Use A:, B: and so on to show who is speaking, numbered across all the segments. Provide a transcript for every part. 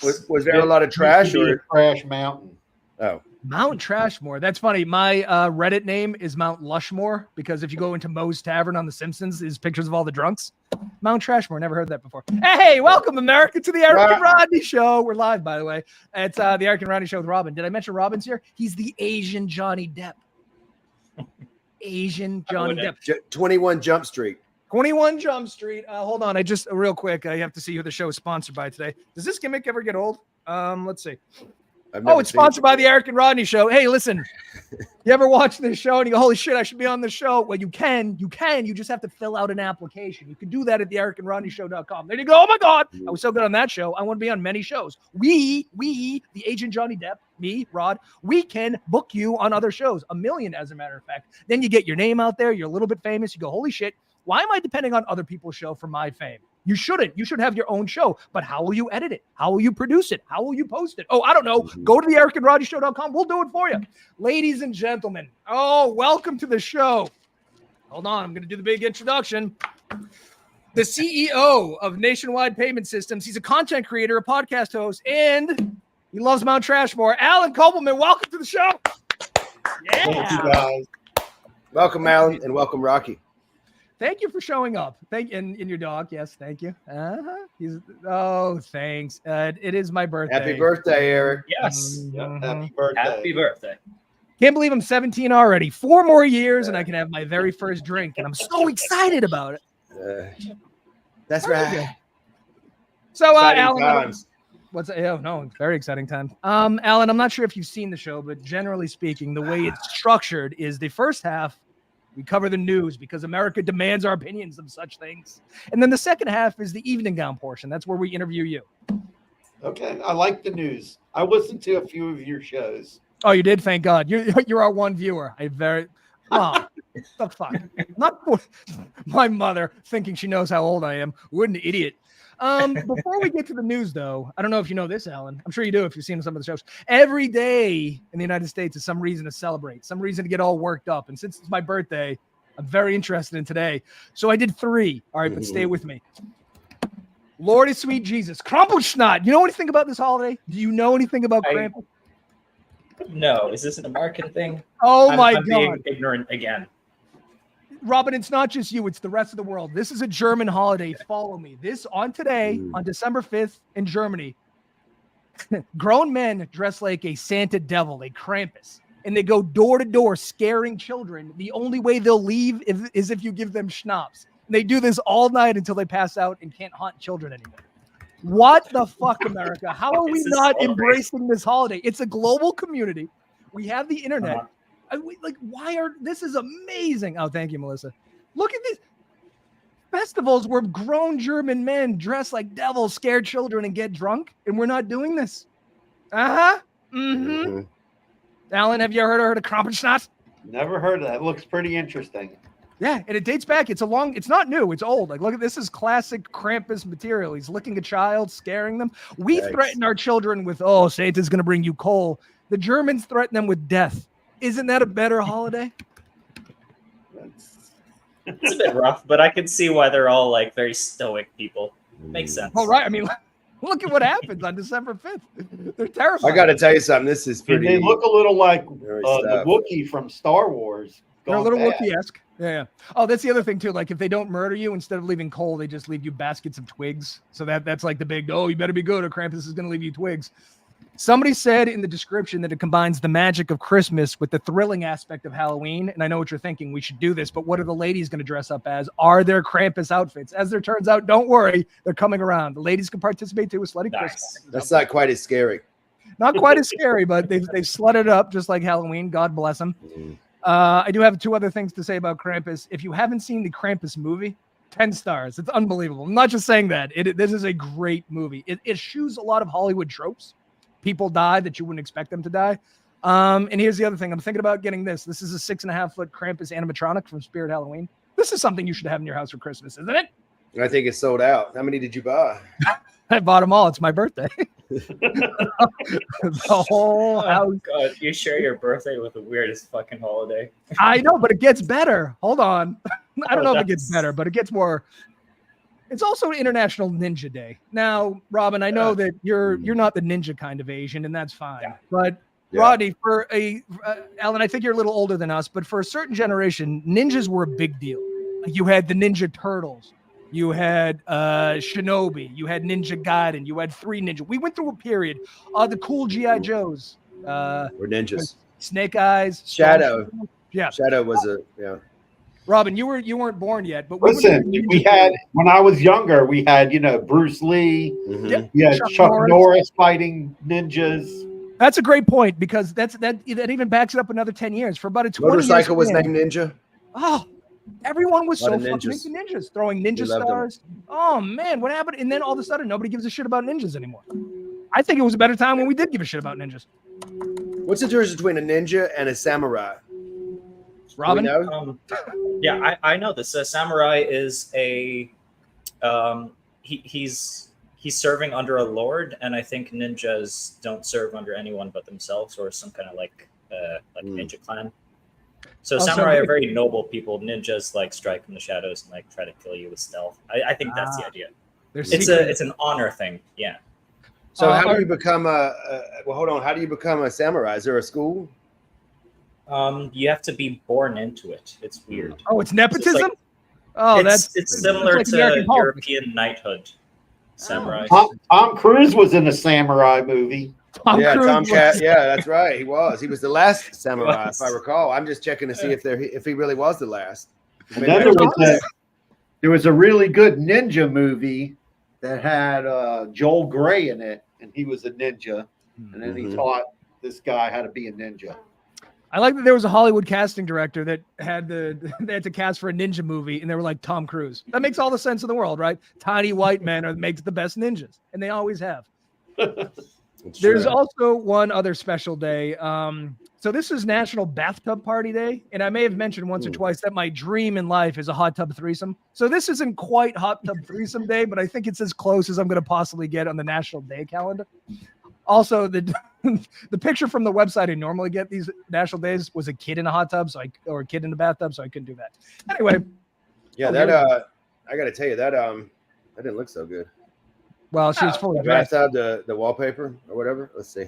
A: Was there a lot of trash or
B: Trash Mountain?
A: Oh,
C: Mount Trashmore. That's funny. My Reddit name is Mount Lushmore because if you go into Moe's Tavern on The Simpsons, there's pictures of all the drunks. Mount Trashmore. Never heard that before. Hey, welcome, America, to the Eric and Rodney Show. We're live, by the way. It's the Eric and Rodney Show with Robin. Did I mention Robin's here? He's the Asian Johnny Depp. Asian Johnny Depp.
A: 21 Jump Street.
C: 21 Jump Street. Hold on. I just real quick. I have to see who the show is sponsored by today. Does this gimmick ever get old? Let's see. It's sponsored by the Eric and Rodney Show. Hey, listen, you ever watch this show and you go, holy shit, I should be on the show? Well, you can. You just have to fill out an application. You can do that at the ericandrodneyshow.com. There you go. Oh my God. I was so good on that show. I want to be on many shows. We, the agent Johnny Depp, me, Rod, we can book you on other shows. 1 million, as a matter of fact. Then you get your name out there. You're a little bit famous. You go, holy shit. Why am I depending on other people's show for my fame? You shouldn't. You should have your own show. But how will you edit it? How will you produce it? How will you post it? Oh, I don't know. Go to the ericandrodneyshow.com. We'll do it for you. Ladies and gentlemen, welcome to the show. Hold on. I'm going to do the big introduction. The CEO of Nationwide Payment Systems. He's a content creator, a podcast host, and he loves Mount Trashmore. Alan Kopelman, welcome to the show. Yeah.
B: Thank you, guys.
A: Welcome, Alan, and welcome, Rocky.
C: Thank you for showing up. And your dog. Yes, thank you. Thanks. It is my birthday.
A: Happy birthday, Eric.
D: Yes.
B: Yep, happy birthday.
D: Happy birthday.
C: Can't believe I'm 17 already. 4 more years and I can have my very first drink. And I'm so excited about it.
A: That's right.
C: So,
A: Exciting
C: Alan,
A: times.
C: It's very exciting time. Alan, I'm not sure if you've seen the show, but generally speaking, the way it's structured is the first half, we cover the news because America demands our opinions of such things. And then the second half is the evening gown portion. That's where we interview you.
B: Okay. I like the news. I listened to a few of your shows.
C: Oh, you did? Thank God. You're our one viewer. The fuck? Not my mother thinking she knows how old I am. What an idiot. Before we get to the news, though, I don't know if you know this, Alan. I'm sure you do if you've seen some of the shows. Every day in the United States is some reason to celebrate, some reason to get all worked up. And since it's my birthday, I'm very interested in today. So I did 3. All right, but stay with me. Lord is sweet Jesus. Krampusnacht. You know anything about this holiday? Do you know anything about Krampus?
D: No. Is this an American thing?
C: Oh, my
D: I'm
C: God.
D: being ignorant again.
C: Robin, it's not just you, it's the rest of the world. This is a German holiday. Follow me. This on today, on December 5th in Germany, grown men dress like a Santa devil, a Krampus, and they go door to door scaring children. The only way they'll leave is if you give them schnapps. And they do this all night until they pass out and can't haunt children anymore. What the fuck, America? How are we not embracing this holiday? It's a global community. We have the internet. This is amazing. Oh, thank you, Melissa. Look at these festivals where grown German men dress like devils, scare children, and get drunk, and we're not doing this. Mm-hmm. Alan, have you ever heard of Krampusnacht?
B: Never heard of that. It looks pretty interesting.
C: Yeah, and it dates back. It's not new. It's old. Like, look at this is classic Krampus material. He's licking a child, scaring them. We threaten our children with, Santa's going to bring you coal. The Germans threaten them with death. Isn't that a better holiday?
D: It's a bit rough, but I can see why they're all like very stoic people. Makes sense.
C: All right. I mean, look at what happens on December 5th. They're terrifying.
A: I got to tell you something. This is pretty.
B: They look a little like the Wookiee from Star Wars.
C: They're a little Wookiee-esque. Yeah. Oh, that's the other thing too. Like if they don't murder you, instead of leaving coal, they just leave you baskets of twigs. So that's like the big, you better be good or Krampus is going to leave you twigs. Somebody said in the description that it combines the magic of Christmas with the thrilling aspect of Halloween. And I know what you're thinking. We should do this. But what are the ladies going to dress up as? Are there Krampus outfits? As there turns out, don't worry. They're coming around. The ladies can participate too with slutty Christmas.
A: That's not quite as scary.
C: Not quite as scary, but they've slutted it up just like Halloween. God bless them. I do have 2 other things to say about Krampus. If you haven't seen the Krampus movie, 10 stars. It's unbelievable. I'm not just saying that. This is a great movie. It eschews a lot of Hollywood tropes. People die that you wouldn't expect them to die. And here's the other thing. I'm thinking about getting this. This is a 6.5-foot Krampus animatronic from Spirit Halloween. This is something you should have in your house for Christmas, isn't it?
A: I think it's sold out. How many did you buy?
C: I bought them all. It's my birthday. The whole house.
D: God, you share your birthday with the weirdest fucking holiday.
C: I know, but it gets better. Hold on. I don't know if it gets better, but it gets more. It's also International Ninja Day. Now, Robin, I know that you're not the ninja kind of Asian, and that's fine.
D: Yeah.
C: But Rodney, Alan, I think you're a little older than us, but for a certain generation, ninjas were a big deal. Like you had the Ninja Turtles, you had Shinobi, you had Ninja Gaiden, you had 3 Ninja. We went through a period. The cool GI Joes,
A: We're ninjas.
C: Snake Eyes,
A: Shadow.
C: Yeah,
A: Shadow was
C: Robin, you weren't born yet, but
B: listen, we had when I was younger, we had Bruce Lee, we had Chuck Norris fighting ninjas.
C: That's a great point because that even backs it up another 10 years. For about a 20
A: Motorcycle
C: years,
A: was named Ninja.
C: Oh, everyone was so fucking
A: ninjas.
C: into ninjas, throwing ninja stars. Oh man, what happened? And then all of a sudden, nobody gives a shit about ninjas anymore. I think it was a better time when we did give a shit about ninjas.
A: What's the difference between a ninja and a samurai?
C: Robin?
D: Yeah, I know this. A samurai is a he's serving under a lord, and I think ninjas don't serve under anyone but themselves, or some kind of like ninja clan. So samurai are very noble people. Ninjas like strike from the shadows and like try to kill you with stealth. I think that's the idea. It's an honor thing. Yeah.
A: So how do you become hold on? How do you become a samurai? Is there a school?
D: You have to be born into it. It's weird.
C: Oh, it's nepotism?
D: It's similar to European knighthood. Samurai.
B: Tom Cruise was in a samurai movie.
A: Tom Cruise. Yeah, that's right. He was. He was the last samurai, if I recall. I'm just checking to see if he really was the last.
B: And then there was a really good ninja movie that had Joel Grey in it, and he was a ninja, and then he taught this guy how to be a ninja.
C: I like that there was a Hollywood casting director that they had to cast for a ninja movie, and they were like Tom Cruise. That makes all the sense in the world, right? Tiny white men makes the best ninjas, and they always have. There's also one other special day. So this is National Bathtub Party Day, and I may have mentioned once or twice that my dream in life is a hot tub threesome. So this isn't quite hot tub threesome day, but I think it's as close as I'm going to possibly get on the national day calendar. Also, the picture from the website I normally get these national days was a kid in a hot tub, or a kid in the bathtub, so I couldn't do that. Anyway,
A: yeah, I got to tell you that didn't look so good.
C: Well, she was fully dressed.
A: The wallpaper or whatever. Let's see.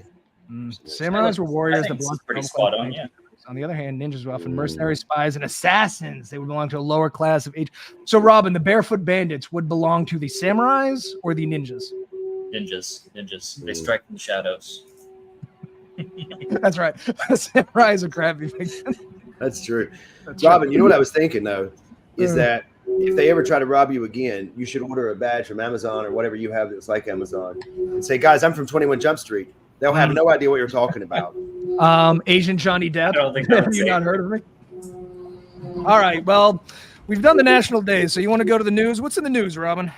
C: Samurais were warriors that belonged
D: to pretty spot on. Yeah.
C: On the other hand, ninjas were often mercenary spies and assassins. They would belong to a lower class of age. So, Robin, the Barefoot Bandits would belong to the samurais or the ninjas?
D: Ninjas. They strike in the shadows.
C: That's right. Samurais are crappy things.
A: That's true. Robin, you know what I was thinking though, is that if they ever try to rob you again, you should order a badge from Amazon or whatever you have that's like Amazon, and say, "Guys, I'm from 21 Jump Street." They'll have no idea what you're talking about.
C: Asian Johnny Depp.
D: I don't think
C: have you not heard of me? All right. Well, we've done the national days, so you want to go to the news? What's in the news, Robin?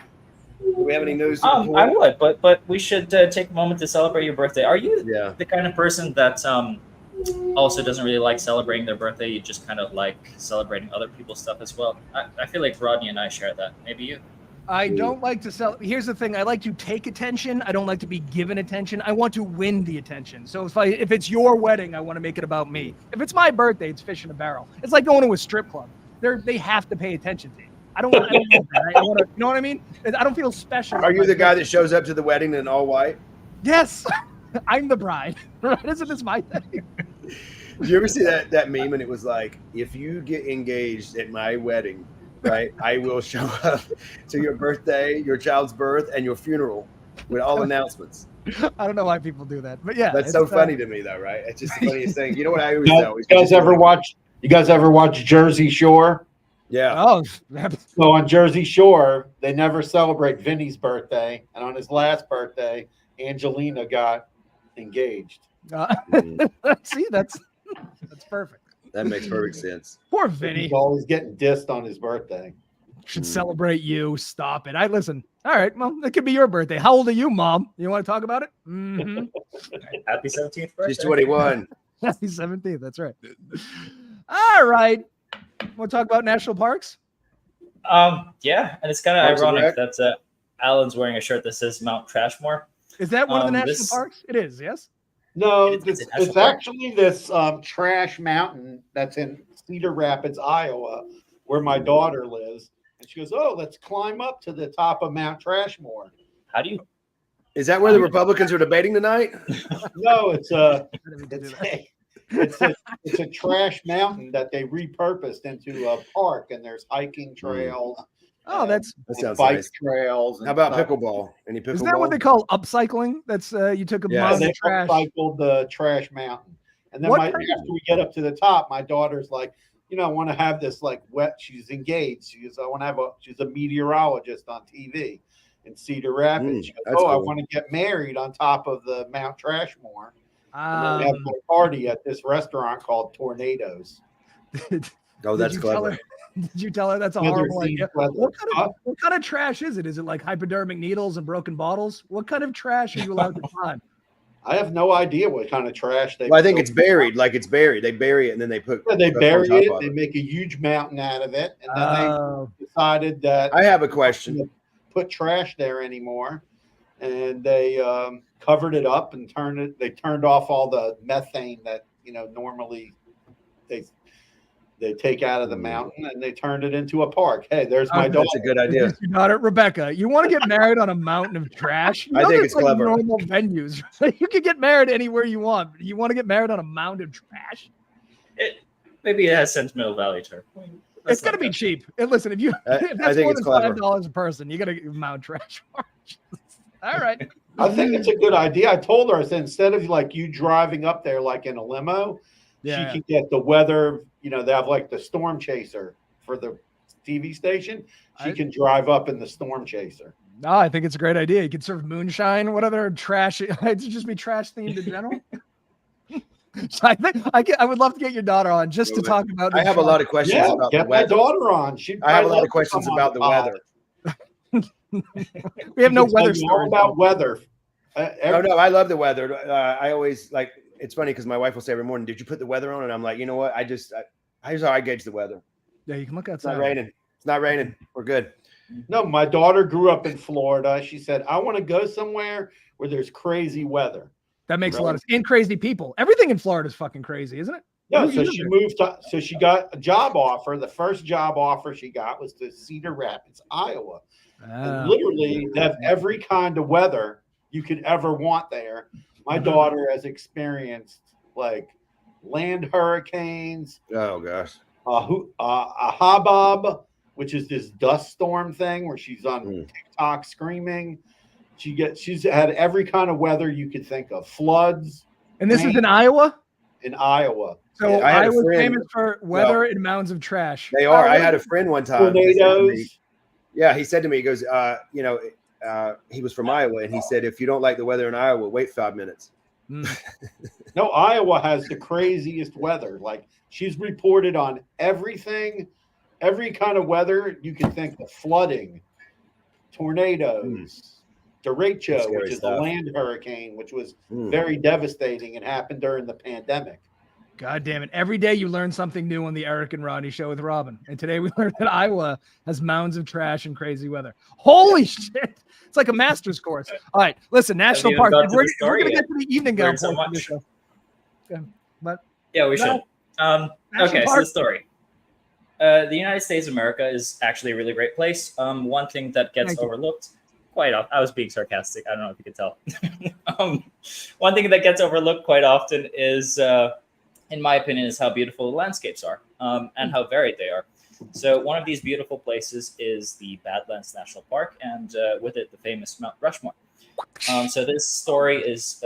A: Do we have any news?
D: I would, but we should take a moment to celebrate your birthday. Are you the kind of person that also doesn't really like celebrating their birthday? You just kind of like celebrating other people's stuff as well. I feel like Rodney and I share that. Maybe you?
C: I don't like to Here's the thing. I like to take attention. I don't like to be given attention. I want to win the attention. So if it's your wedding, I want to make it about me. If it's my birthday, it's fish in a barrel. It's like going to a strip club. They have to pay attention to you. I don't want that. I want to, you know what I mean? I don't feel special.
A: Are you the guy that shows up to the wedding in all white?
C: Yes. I'm the bride. Isn't this my thing?
A: Did you ever see that meme? And it was like, if you get engaged at my wedding, right, I will show up to your birthday, your child's birth, and your funeral with all announcements.
C: I don't know why people do that, but yeah.
A: That's so funny to me, though, right? It's just the funniest thing. You know what I always know?
B: You guys ever watch Jersey Shore?
A: Yeah.
C: Oh.
B: So on Jersey Shore, they never celebrate Vinny's birthday, and on his last birthday, Angelina got engaged.
C: See, that's perfect.
A: That makes perfect sense.
C: Poor Vinny.
B: He's always getting dissed on his birthday.
C: Should celebrate you. Stop it. Listen. All right. Well, it could be your birthday. How old are you, Mom? You want to talk about it? Mm-hmm.
D: Happy 17th birthday.
A: She's 21.
C: Happy 17th. That's right. All right. Want to talk about national parks?
D: Yeah, and it's kind of ironic that Alan's wearing a shirt that says Mount Trashmore.
C: Is that one of the national parks? It is. Yes.
B: No, it's actually this Trash Mountain that's in Cedar Rapids, Iowa, where my daughter lives. And she goes, "Oh, let's climb up to the top of Mount Trashmore."
D: How do you?
A: Is that where the Republicans are debating tonight?
B: No, it's a trash mountain that they repurposed into a park, and there's hiking trails.
C: Oh, that
A: sounds
B: bike
A: nice.
B: trails. And
A: How about
B: stuff.
A: pickleball? Any pickleball?
C: is that what they call upcycling? That's you took a
A: Yeah,
C: mountain
B: They
C: of trash.
B: upcycled the trash mountain, and then after we get up to the top, my daughter's like, I want to have this like wet. She's engaged. She's a meteorologist on TV in Cedar Rapids. She goes,
A: that's
B: I
A: cool.
B: want to get married on top of the Mount Trashmore. And then we have a party at this restaurant called Tornadoes.
A: Oh, that's clever.
C: Did you tell her that's a horrible idea? What kind of trash is it? Is it like hypodermic needles and broken bottles? What kind of trash are you allowed to find?
B: I have no idea what kind of trash they.
A: Well, I think it's buried. Like it's buried. They bury it and then they put.
B: Yeah, they bury it. They make a huge mountain out of it, and then they decided that.
A: I have a question.
B: Put trash there anymore, and they covered it up and turned it. They turned off all the methane that normally they take out of the mountain, and they turned it into a park. Hey, there's my daughter.
A: That's a good idea.
C: Your daughter, Rebecca, you want to get married on a mountain of trash?
A: I think it's clever.
C: Normal venues. You can get married anywhere you want. But you want to get married on a mountain of trash?
D: Maybe it has sentimental value to her.
C: It's going to be cheap. And listen, if that's more than $5 a person, you got to mount trash. All right.
B: I think it's a good idea. I told her, I said, instead of like you driving up there like in a limo, she can get the weather. They have like the storm chaser for the TV station. She can drive up in the storm chaser.
C: No, I think it's a great idea. You can serve moonshine. What other trash? It'd just be trash themed in general. So I think I would love to get your daughter on just to talk about.
A: I have a lot of questions about the weather.
B: Get my daughter on.
A: I have a lot of questions about the weather.
C: We have no weather
B: stories about weather.
A: No, I love the weather. I always like. It's funny because my wife will say every morning, "Did you put the weather on?" And I'm like, you know what? Here's how I gauge the weather.
C: Yeah, you can look outside.
A: It's not raining. It's not raining. We're good.
B: No, my daughter grew up in Florida. She said, "I want to go somewhere where there's crazy weather."
C: That makes a lot of sense. And crazy people. Everything in Florida is fucking crazy, isn't it?
B: Yeah, so she moved to, so she got a job offer. The first job offer she got was to Cedar Rapids, Iowa. And literally, they have every kind of weather you could ever want there. My daughter has experienced like land hurricanes.
A: Oh gosh.
B: A hubbub, which is this dust storm thing where she's on TikTok screaming. She's had every kind of weather you could think of. Floods.
C: And this is in Iowa?
B: In Iowa.
C: So Iowa's famous for weather and mounds of trash.
A: They are. I had a friend one time.
B: Tornadoes.
A: Yeah, he said to me, he goes, he was from Iowa, and he said, if you don't like the weather in Iowa, wait 5 minutes.
B: No, Iowa has the craziest weather. Like she's reported on everything, every kind of weather you can think of: flooding, tornadoes, derecho, which is a land hurricane, which was very devastating and happened during the pandemic.
C: God damn it. Every day you learn something new on the Eric and Rodney show with Robin. And today we learned that Iowa has mounds of trash and crazy weather. Holy shit. It's like a master's course. All right. Listen, National Park. We're going to get to the evening gown.
D: So much.
C: But
D: yeah, we should. Okay, so the story. The United States of America is actually a really great place. One thing that gets overlooked quite often, I was being sarcastic. I don't know if you could tell. One thing that gets overlooked quite often is, in my opinion, is how beautiful the landscapes are and how varied they are. So one of these beautiful places is the Badlands National Park, and with it, the famous Mount Rushmore. So this story is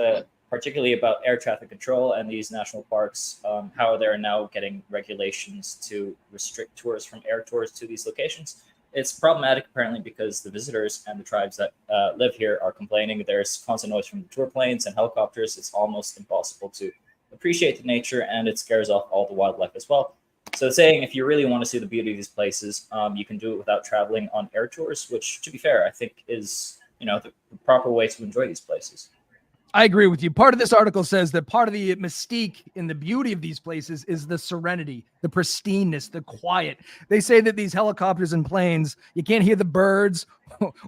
D: particularly about air traffic control and these national parks, how they're now getting regulations to restrict tours from air tours to these locations. It's problematic, apparently, because the visitors and the tribes that live here are complaining. There's constant noise from the tour planes and helicopters. It's almost impossible to appreciate the nature, and it scares off all the wildlife as well. So saying if you really want to see the beauty of these places, you can do it without traveling on air tours, which, to be fair, I think is the proper way to enjoy these places.
C: I agree with you. Part of this article says that part of the mystique and the beauty of these places is the serenity, the pristineness, the quiet. They say that these helicopters and planes, you can't hear the birds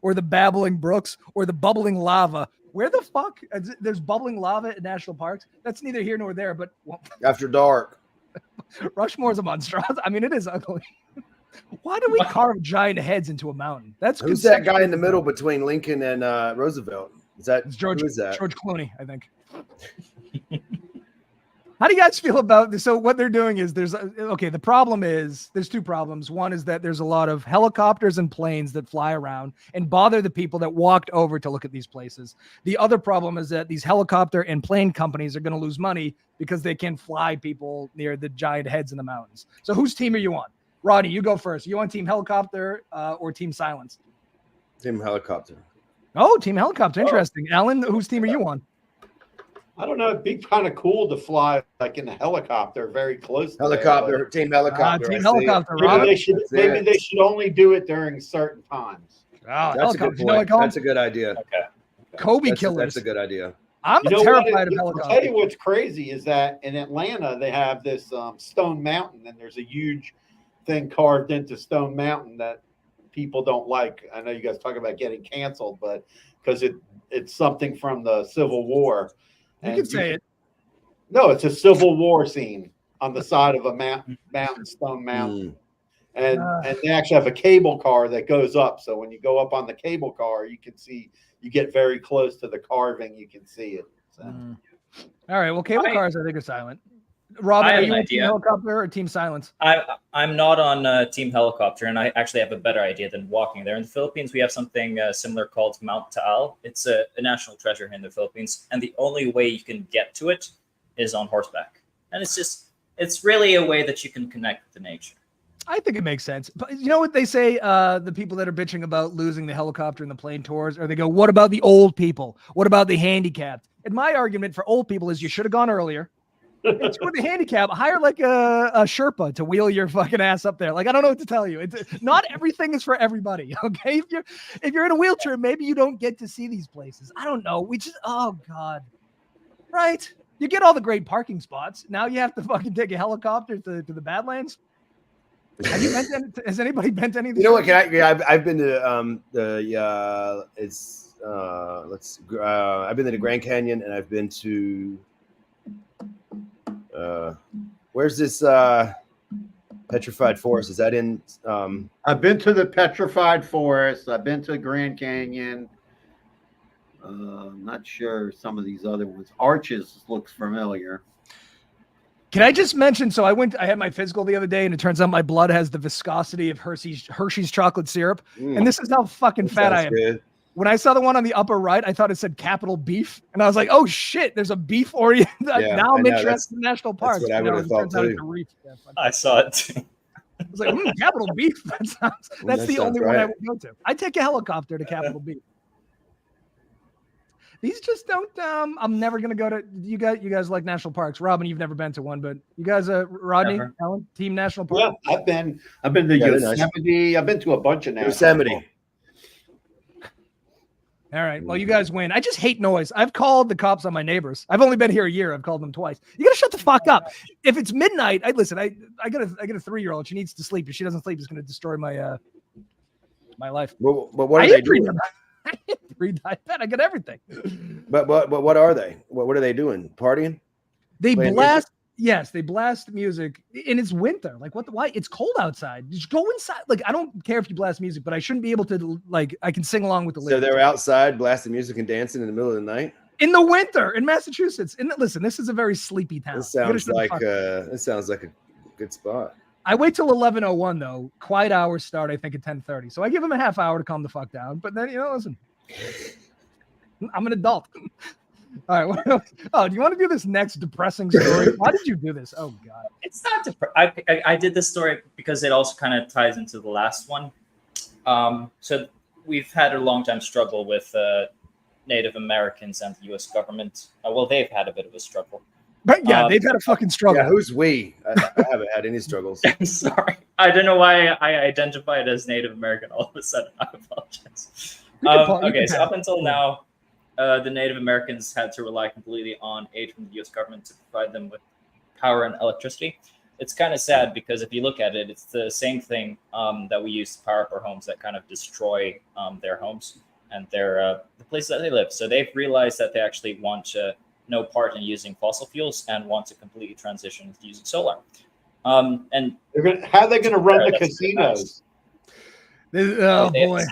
C: or the babbling brooks or the bubbling lava. Where the fuck? There's bubbling lava in national parks? That's neither here nor there, but
A: after dark.
C: Rushmore's a monstrosity. I mean, it is ugly. Why do we carve giant heads into a mountain? That's
A: Who's that guy in the middle between Lincoln and Roosevelt? Is that
C: George?
A: Who is that?
C: George Clooney, I think. How do you guys feel about this? So what they're doing is the problem is there's two problems. One is that there's a lot of helicopters and planes that fly around and bother the people that walked over to look at these places. The other problem is that these helicopter and plane companies are going to lose money because they can fly people near the giant heads in the mountains. So whose team are you on? Rodney, you go first. You on team helicopter or team silence?
A: Team helicopter.
C: Oh, team helicopter. Interesting. Alan, whose team are you on?
B: I don't know. It'd be kind of cool to fly like in a helicopter very close.
A: Helicopter, team helicopter.
C: Team helicopter.
B: Maybe they should only do it during certain times.
C: Oh,
A: that's a good point. That's a good idea.
D: Okay.
C: Kobe killers.
A: That's a good idea.
C: I'm terrified of helicopters.
B: I'll tell you what's crazy is that in Atlanta they have this Stone Mountain, and there's a huge thing carved into Stone Mountain that people don't like. I know you guys talk about getting canceled, but because it's something from the Civil War.
C: You can say it.
B: No, it's a Civil War scene on the side of a mountain, Stone Mountain. And they actually have a cable car that goes up. So when you go up on the cable car, you can see, you get very close to the carving. You can see it. So.
C: All right. Well, cable cars, I think, are silent. Robin, are you on team helicopter or team silence?
D: I'm not on team helicopter, and I actually have a better idea than walking there. In the Philippines, we have something similar called Mount Taal. It's a national treasure here in the Philippines, and the only way you can get to it is on horseback. And it's really a way that you can connect with the nature.
C: I think it makes sense. But you know what they say, the people that are bitching about losing the helicopter and the plane tours, or they go, what about the old people? What about the handicapped? And my argument for old people is you should have gone earlier. It's for the handicap. Hire like a Sherpa to wheel your fucking ass up there. Like, I don't know what to tell you. It's not everything is for everybody. Okay. If you're in a wheelchair, maybe you don't get to see these places. I don't know. Oh God. Right. You get all the great parking spots. Now you have to fucking take a helicopter to the Badlands. Have you has anybody been to any of these?
A: You know what? I've been to I've been to the Grand Canyon, and I've been to where's this petrified forest? Is that in
B: I've been to the petrified forest. I've been to Grand Canyon. I'm not sure some of these other ones. Arches looks familiar.
C: Can I just mention, so I had my physical the other day, and it turns out my blood has the viscosity of Hershey's chocolate syrup. And this is how fucking fat I am. Good. When I saw the one on the upper right, I thought it said Capital Beef. And I was like, oh now I'm interested in national parks.
A: That's what I would have thought too.
D: I saw it too.
C: I was like, Capital Beef. That's the only one I would go to. I take a helicopter to Capital Beef. These just don't. I'm never gonna go to. You guys like national parks. Robin, you've never been to one, but you guys, Rodney, Alan, team national park.
B: Yeah, I've been to Yosemite. I've been to a bunch of national
A: Yosemite.
C: All right. Well, you guys win. I just hate noise. I've called the cops on my neighbors. I've only been here a year. I've called them twice. You gotta shut the fuck up. If it's midnight, I got a 3-year-old. She needs to sleep. If she doesn't sleep, it's gonna destroy my life.
A: But what are they doing?
C: I got everything.
A: But what are they? What are they doing? Partying?
C: They blast. Yes, they blast music, and it's winter. Like, why? It's cold outside. Just go inside. Like, I don't care if you blast music, but I shouldn't be able to, like, I can sing along with the lyrics.
A: So they're outside blasting music and dancing in the middle of the night?
C: In the winter in Massachusetts. And listen, this is a very sleepy town.
A: This sounds like a good spot.
C: I wait till 11:01 though. Quiet hours start, I think, at 10:30. So I give them a half hour to calm the fuck down. But then, listen, I'm an adult. All right. Do you want to do this next depressing story? Why did you do this? Oh God.
D: It's not I did this story because it also kind of ties into the last one. So we've had a long time struggle with Native Americans and the U.S. government. Well, they've had a bit of a struggle.
C: But yeah, they've had a fucking struggle.
A: Yeah, who's we? I haven't had any struggles.
D: I'm sorry. I don't know why I identified as Native American all of a sudden. I apologize. Okay, so up until now, the Native Americans had to rely completely on aid from the U.S. government to provide them with power and electricity. It's kind of sad because if you look at it, it's the same thing that we use to power up our homes that kind of destroy their homes and the places that they live. So they've realized that they actually want no part in using fossil fuels and want to completely transition to using solar. And
B: how are they gonna run the casinos?
C: Oh boy.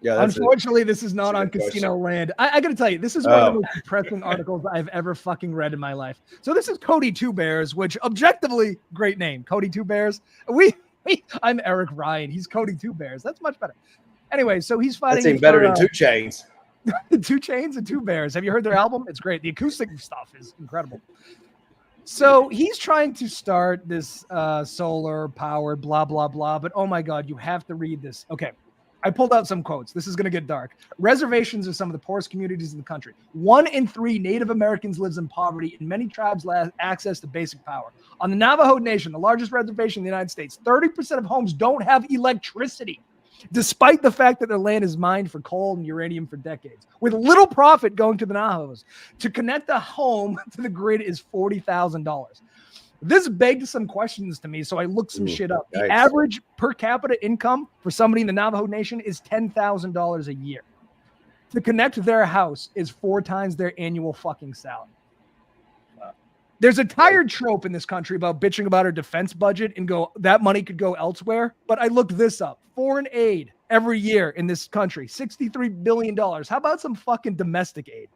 A: Yeah,
C: unfortunately, this is not on
A: question.
C: Casino Land. I gotta tell you, this is one of the most depressing articles I've ever fucking read in my life. So this is Cody Two Bears, which objectively great name, Cody Two Bears. I'm Eric Ryan. He's Cody Two Bears. That's much better. Anyway, so he's fighting.
A: That's even better than 2 Chainz.
C: 2 Chainz and 2 Bears. Have you heard their album? It's great. The acoustic stuff is incredible. So he's trying to start this solar powered blah, blah, blah. But oh my God, you have to read this. Okay. I pulled out some quotes. This is going to get dark. Reservations are some of the poorest communities in the country. 1 in 3 Native Americans lives in poverty, and many tribes lack access to basic power. On the Navajo Nation, the largest reservation in the United States, 30% of homes don't have electricity, despite the fact that their land is mined for coal and uranium for decades, with little profit going to the Navajos. To connect a home to the grid is $40,000. This begged some questions to me, so I looked some shit up. The average per capita income for somebody in the Navajo Nation is $10,000 a year. To connect their house is 4 times their annual fucking salary. There's a tired trope in this country about bitching about our defense budget and go, that money could go elsewhere. But I looked this up. Foreign aid every year in this country, $63 billion. How about some fucking domestic aid?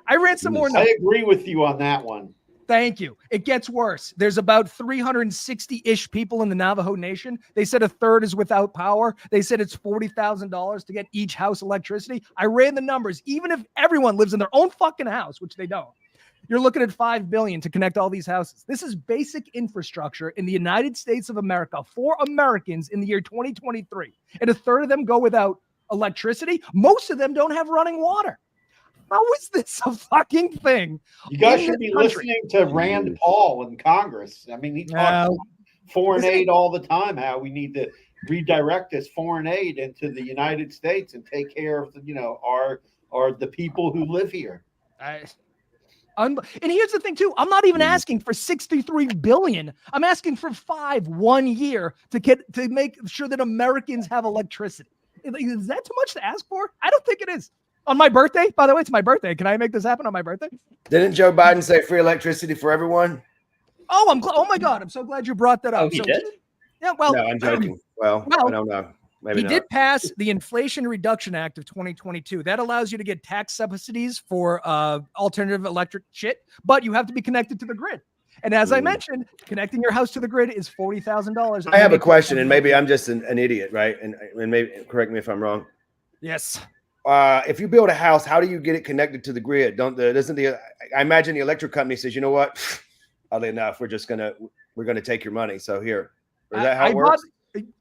C: I ran some more numbers.
B: I agree with you on that one.
C: Thank you. It gets worse. There's about 360-ish people in the Navajo Nation. They said a third is without power. They said it's $40,000 to get each house electricity. I ran the numbers. Even if everyone lives in their own fucking house, which they don't, you're looking at $5 billion to connect all these houses. This is basic infrastructure in the United States of America for Americans in the year 2023. And a third of them go without electricity. Most of them don't have running water. How is this a fucking thing?
B: You guys should be listening to Rand Paul in Congress. I mean, he talks about foreign aid all the time, how we need to redirect this foreign aid into the United States and take care of the people who live here.
C: And here's the thing too, I'm not even asking for 63 billion. I'm asking for 5 1 year to make sure that Americans have electricity. Is that too much to ask for? I don't think it is. On my birthday, by the way, it's my birthday. Can I make this happen on my birthday?
A: Didn't Joe Biden say free electricity for everyone?
C: Oh, oh my God, I'm so glad you brought that up.
D: Oh, he did?
C: Yeah, well,
A: no, I'm joking. Well, I don't know. Maybe
C: he did pass the Inflation Reduction Act of 2022. That allows you to get tax subsidies for alternative electric shit, but you have to be connected to the grid. And as I mentioned, connecting your house to the grid is $40,000.
A: I have a question, and maybe I'm just an idiot, right? And maybe correct me if I'm wrong.
C: Yes.
A: If you build a house, how do you get it connected to the grid? I imagine the electric company says, you know what? Oddly enough, we're gonna take your money. So here, is that how it works?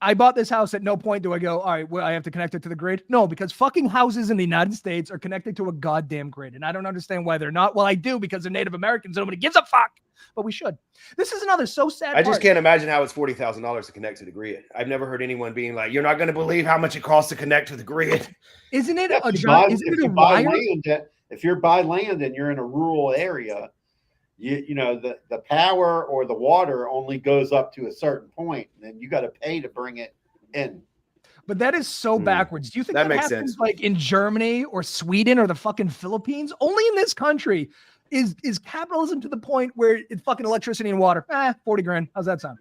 C: I bought this house. At no point do I go, all right, well, I have to connect it to the grid. No, because fucking houses in the United States are connected to a goddamn grid. And I don't understand why they're not. Well, I do, because they're Native Americans. Nobody gives a fuck, but we should. This is another so sad
A: I just can't imagine how it's $40,000 to connect to the grid. I've never heard anyone being like, you're not going to believe how much it costs to connect to the grid.
C: Isn't it
B: If you're by land and you're in a rural area, the power or the water only goes up to a certain point, and then you got to pay to bring it in.
C: But that is so backwards. Do you think
A: that
C: makes
A: happens
C: sense? Like in Germany or Sweden or the fucking Philippines? Only in this country is capitalism to the point where it's fucking electricity and water. 40 grand. How's that sound?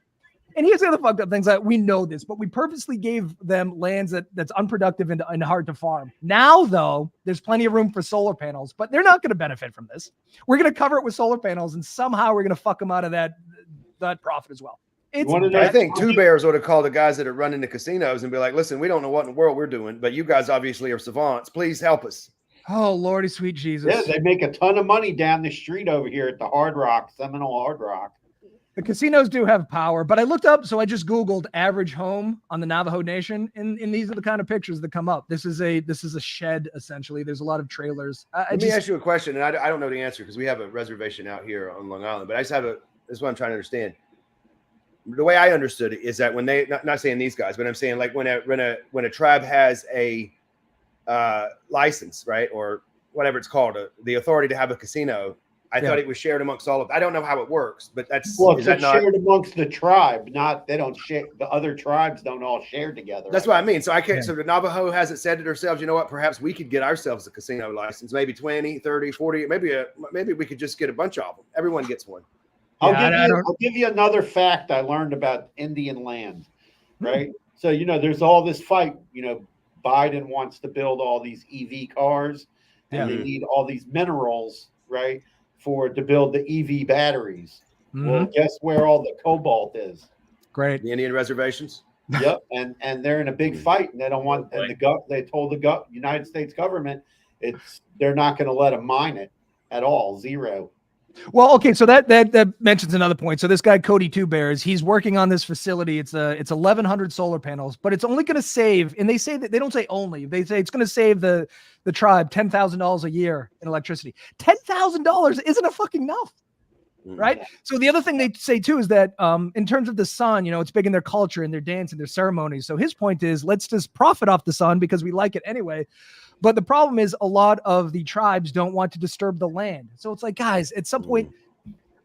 C: And here's the other fucked up things that we know this, but we purposely gave them lands that's unproductive and hard to farm. Now, though, there's plenty of room for solar panels, but they're not going to benefit from this. We're going to cover it with solar panels, and somehow we're going to fuck them out of that profit as well.
A: I think Two Bears ought to call the guys that are running the casinos and be like, listen, we don't know what in the world we're doing, but you guys obviously are savants. Please help us.
C: Oh, Lordy, sweet Jesus.
B: Yeah, they make a ton of money down the street over here at the Hard Rock, Seminole Hard Rock.
C: The casinos do have power, but I looked up, so I just Googled average home on the Navajo Nation, and these are the kind of pictures that come up. This is a shed, essentially. There's a lot of trailers.
A: Let me ask you a question, and I don't know the answer because we have a reservation out here on Long Island, but I just have this is what I'm trying to understand. The way I understood it is that when they, not saying these guys, but I'm saying like when a tribe has a license, right, or whatever it's called, the authority to have a casino, I thought it was shared amongst all of. I don't know how it works, but that's
B: shared amongst the tribe. They don't share. The other tribes don't all share together.
A: That's what I mean. So I can't. Yeah. So the Navajo hasn't said to themselves, you know what? Perhaps we could get ourselves a casino license. Maybe 20, 30, 40. Maybe we could just get a bunch of them. Everyone gets one.
B: I'll give you another fact I learned about Indian land, right? So, there's all this fight, Biden wants to build all these EV cars and they need all these minerals, right, to build the EV batteries. Well, guess where all the cobalt is?
C: Great.
A: The Indian reservations.
B: Yep, and they're in a big fight, and they don't want. And they told the United States government they're not going to let them mine it at all, zero.
C: Well, okay, so that mentions another point. So this guy Cody Two Bears, he's working on this facility. It's 1,100 solar panels, but it's only going to save. And they say that they don't say only. They say it's going to save the tribe $10,000 a year in electricity. $10,000 isn't a fucking enough. Right. So the other thing they say too is that in terms of the sun, it's big in their culture and their dance and their ceremonies. So his point is, let's just profit off the sun because we like it anyway. But the problem is a lot of the tribes don't want to disturb the land. So it's like, guys, at some point,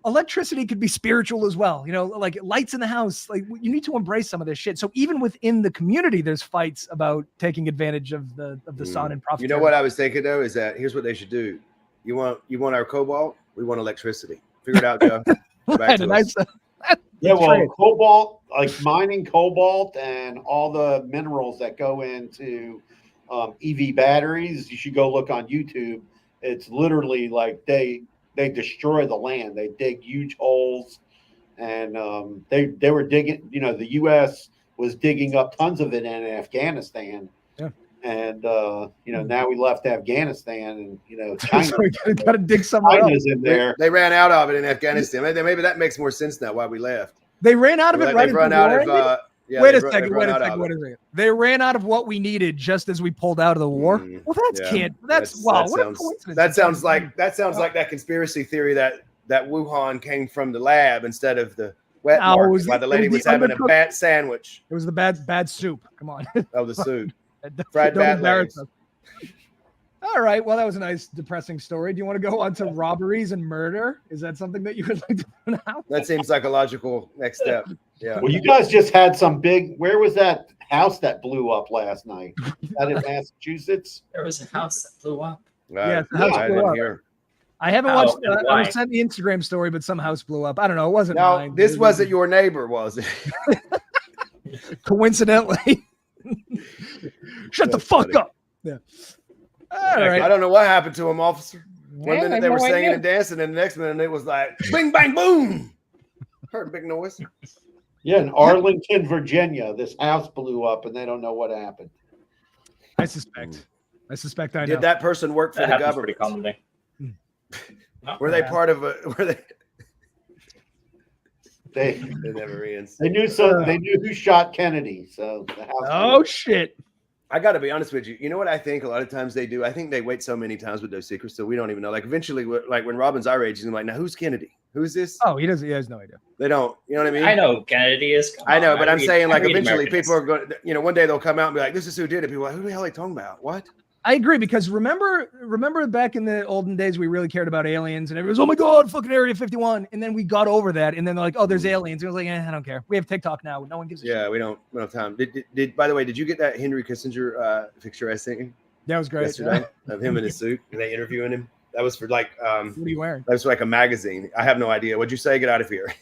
C: electricity could be spiritual as well. Like lights in the house, like you need to embrace some of this shit. So even within the community, there's fights about taking advantage of the sun and profit.
A: You know what I was thinking though, is that here's what they should do. You want our cobalt? We want electricity. Figure it out, Joe.
B: Cobalt, like mining cobalt and all the minerals that go into EV batteries, you should go look on YouTube. It's literally like they destroy the land. They dig huge holes, and they were digging. The U.S. was digging up tons of it in Afghanistan. And now we left Afghanistan, and China.
C: So we got to dig somewhere else.
B: In there.
A: They ran out of it in Afghanistan. Maybe that makes more sense now. Why we left?
C: They ran out of it right. Wait a second. They ran out of what we needed just as we pulled out of the war. Well, what a coincidence.
A: That sounds like that conspiracy theory that Wuhan came from the lab instead of the wet market while the lady was having a bad sandwich.
C: It was the bad soup. Come on.
A: Oh, the soup. Fried bat legs.
C: All right. Well, that was a nice, depressing story. Do you want to go on to robberies and murder? Is that something that you would like to do now?
A: That seems like a logical next step. Yeah.
B: Well, you guys just had some big. Where was that house that blew up last night? That in Massachusetts?
D: There was a house that blew up.
C: Yeah, the house blew up. I haven't watched. I was sent the Instagram story, but some house blew up. I don't know. It wasn't mine.
A: This wasn't your neighbor, was it?
C: Coincidentally. Shut the fuck up. Yeah. All right.
A: I don't know what happened to him, officer. One minute they were singing and dancing, and the next minute it was like bing, bang, boom. Heard a big noise.
B: Yeah, in Arlington, Virginia, this house blew up, and they don't know what happened.
C: I suspect I know.
A: Did that person work for the government?
D: Pretty commonly.
A: Were they part of a? Were they? They never ends.
B: They knew who shot Kennedy. So the house.
C: Oh shit!
A: I got to be honest with you. You know what I think? A lot of times they do. I think they wait so many times with those secrets, so we don't even know. Like eventually, like when Robin's our age, he's like, "Now who's Kennedy? Who's this?"
C: Oh, he doesn't. He has no idea.
A: They don't. You know what I mean?
D: I know Kennedy is.
A: I know, but I'm saying like eventually people are going. One day they'll come out and be like, "This is who did it." People are like, "Who the hell are they talking about? What?"
C: I agree, because remember back in the olden days, we really cared about aliens and everyone was, oh my God, fucking Area 51. And then we got over that. And then they're like, oh, there's aliens. And I was like, I don't care. We have TikTok now. No one gives a shit.
A: Yeah, we don't have time. Did by the way, did you get that Henry Kissinger picture I sent you?
C: That was great.
A: Yesterday of him in his suit and they interviewing him. That was for like,
C: what are you wearing?
A: That was for like a magazine. I have no idea. What'd you say? Get out of here.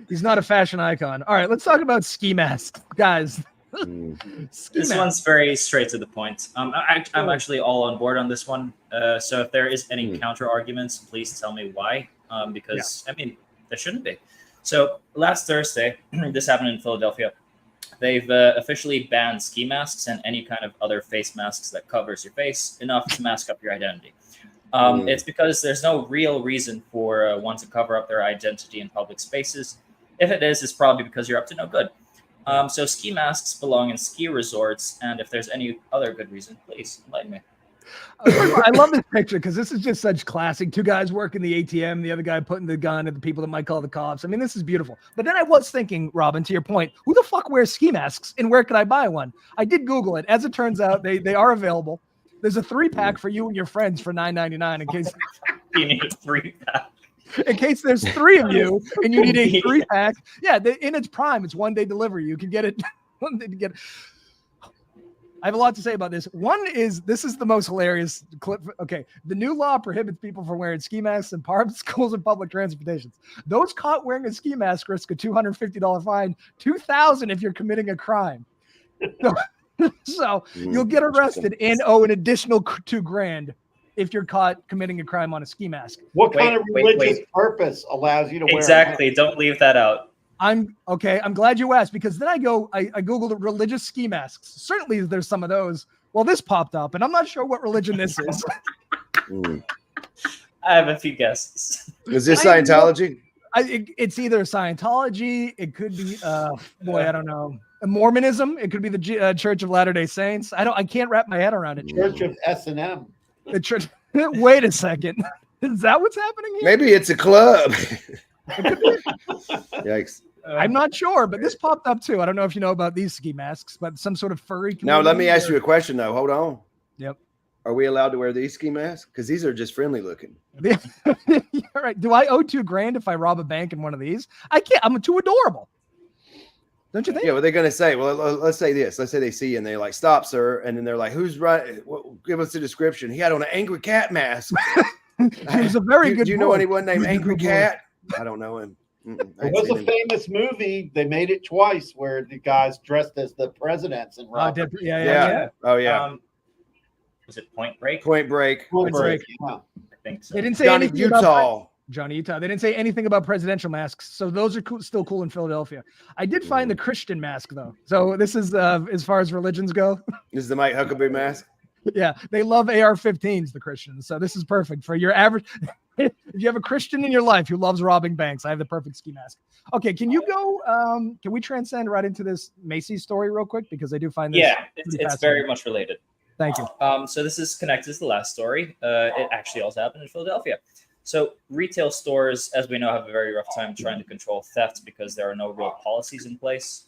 C: He's not a fashion icon. All right, let's talk about ski masks, guys.
D: This one's very straight to the point. I'm actually all on board on this one. So if there is any counter arguments, please tell me why. Because I mean, there shouldn't be. So last Thursday, this happened in Philadelphia. They've officially banned ski masks and any kind of other face masks that covers your face enough to mask up your identity. It's because there's no real reason for one to cover up their identity in public spaces. If it is, it's probably because you're up to no good. So ski masks belong in ski resorts, and if there's any other good reason, please enlighten me.
C: I love this picture because this is just such classic. Two guys working the ATM, the other guy putting the gun at the people that might call the cops. I mean, this is beautiful. But then I was thinking, Robin, to your point, who the fuck wears ski masks and where can I buy one? I did Google it. As it turns out, they are available. There's a 3-pack for you and your friends for $9.99 in case
D: you need a 3-pack.
C: In case there's 3 of you and you need a 3-pack. Yeah, in its prime, it's 1-day delivery. You can get it. I have a lot to say about this. One is, this is the most hilarious clip. Okay. The new law prohibits people from wearing ski masks in parks, schools, and public transportations. Those caught wearing a ski mask risk a $250 fine, $2,000 if you're committing a crime. So you'll get arrested and owe an additional $2,000 if you're caught committing a crime on a ski mask.
B: What kind of religious purpose allows you to wear
D: exactly? Don't leave that out.
C: I'm glad you asked, because then I Googled religious ski masks. Certainly there's some of those. Well, this popped up, and I'm not sure what religion this is.
D: I have a few guesses.
A: Is this Scientology?
C: It's either Scientology. It could be, I don't know. Mormonism. It could be the Church of Latter-day Saints. I can't wrap my head around it.
B: Church of S&M.
C: The church. Wait a second. Is that what's happening here?
A: Maybe it's a club. Yikes.
C: I'm not sure, but this popped up too. I don't know if you know about these ski masks, but some sort of furry.
A: Now, let me ask you a question, though. Hold on.
C: Yep.
A: Are we allowed to wear these ski masks? Because these are just friendly looking.
C: You're right. Do I owe $2,000 if I rob a bank in one of these? I can't. I'm too adorable. Don't you think?
A: Yeah, what they're going to say? Well, let's say this. Let's say they see you and they're like, "Stop, sir." And then they're like, "Who's right? Give us the description." He had on an angry cat mask.
C: It was a very good.
A: Do you know anyone named Angry Cat? I don't know him.
B: It was a famous movie. They made it twice where the guys dressed as the presidents and
C: yeah.
A: Oh yeah.
D: Was it Point Break?
A: Point Break.
B: Yeah.
D: I think so.
C: They didn't say
A: Johnny
C: anything
A: Utah.
C: about Johnny Utah. They didn't say anything about presidential masks, so those are still cool in Philadelphia. I did find the Christian mask though. So this is as far as religions go.
A: This is the Mike Huckabee mask.
C: Yeah, they love AR-15s, the Christians. So this is perfect for your average. If you have a Christian in your life who loves robbing banks, I have the perfect ski mask. Okay, can you go? Can we transcend right into this Macy's story real quick, because I do find this.
D: Yeah, it's very much related.
C: Thank you.
D: So this is connected to the last story. It actually also happened in Philadelphia. So retail stores, as we know, have a very rough time trying to control theft because there are no real policies in place.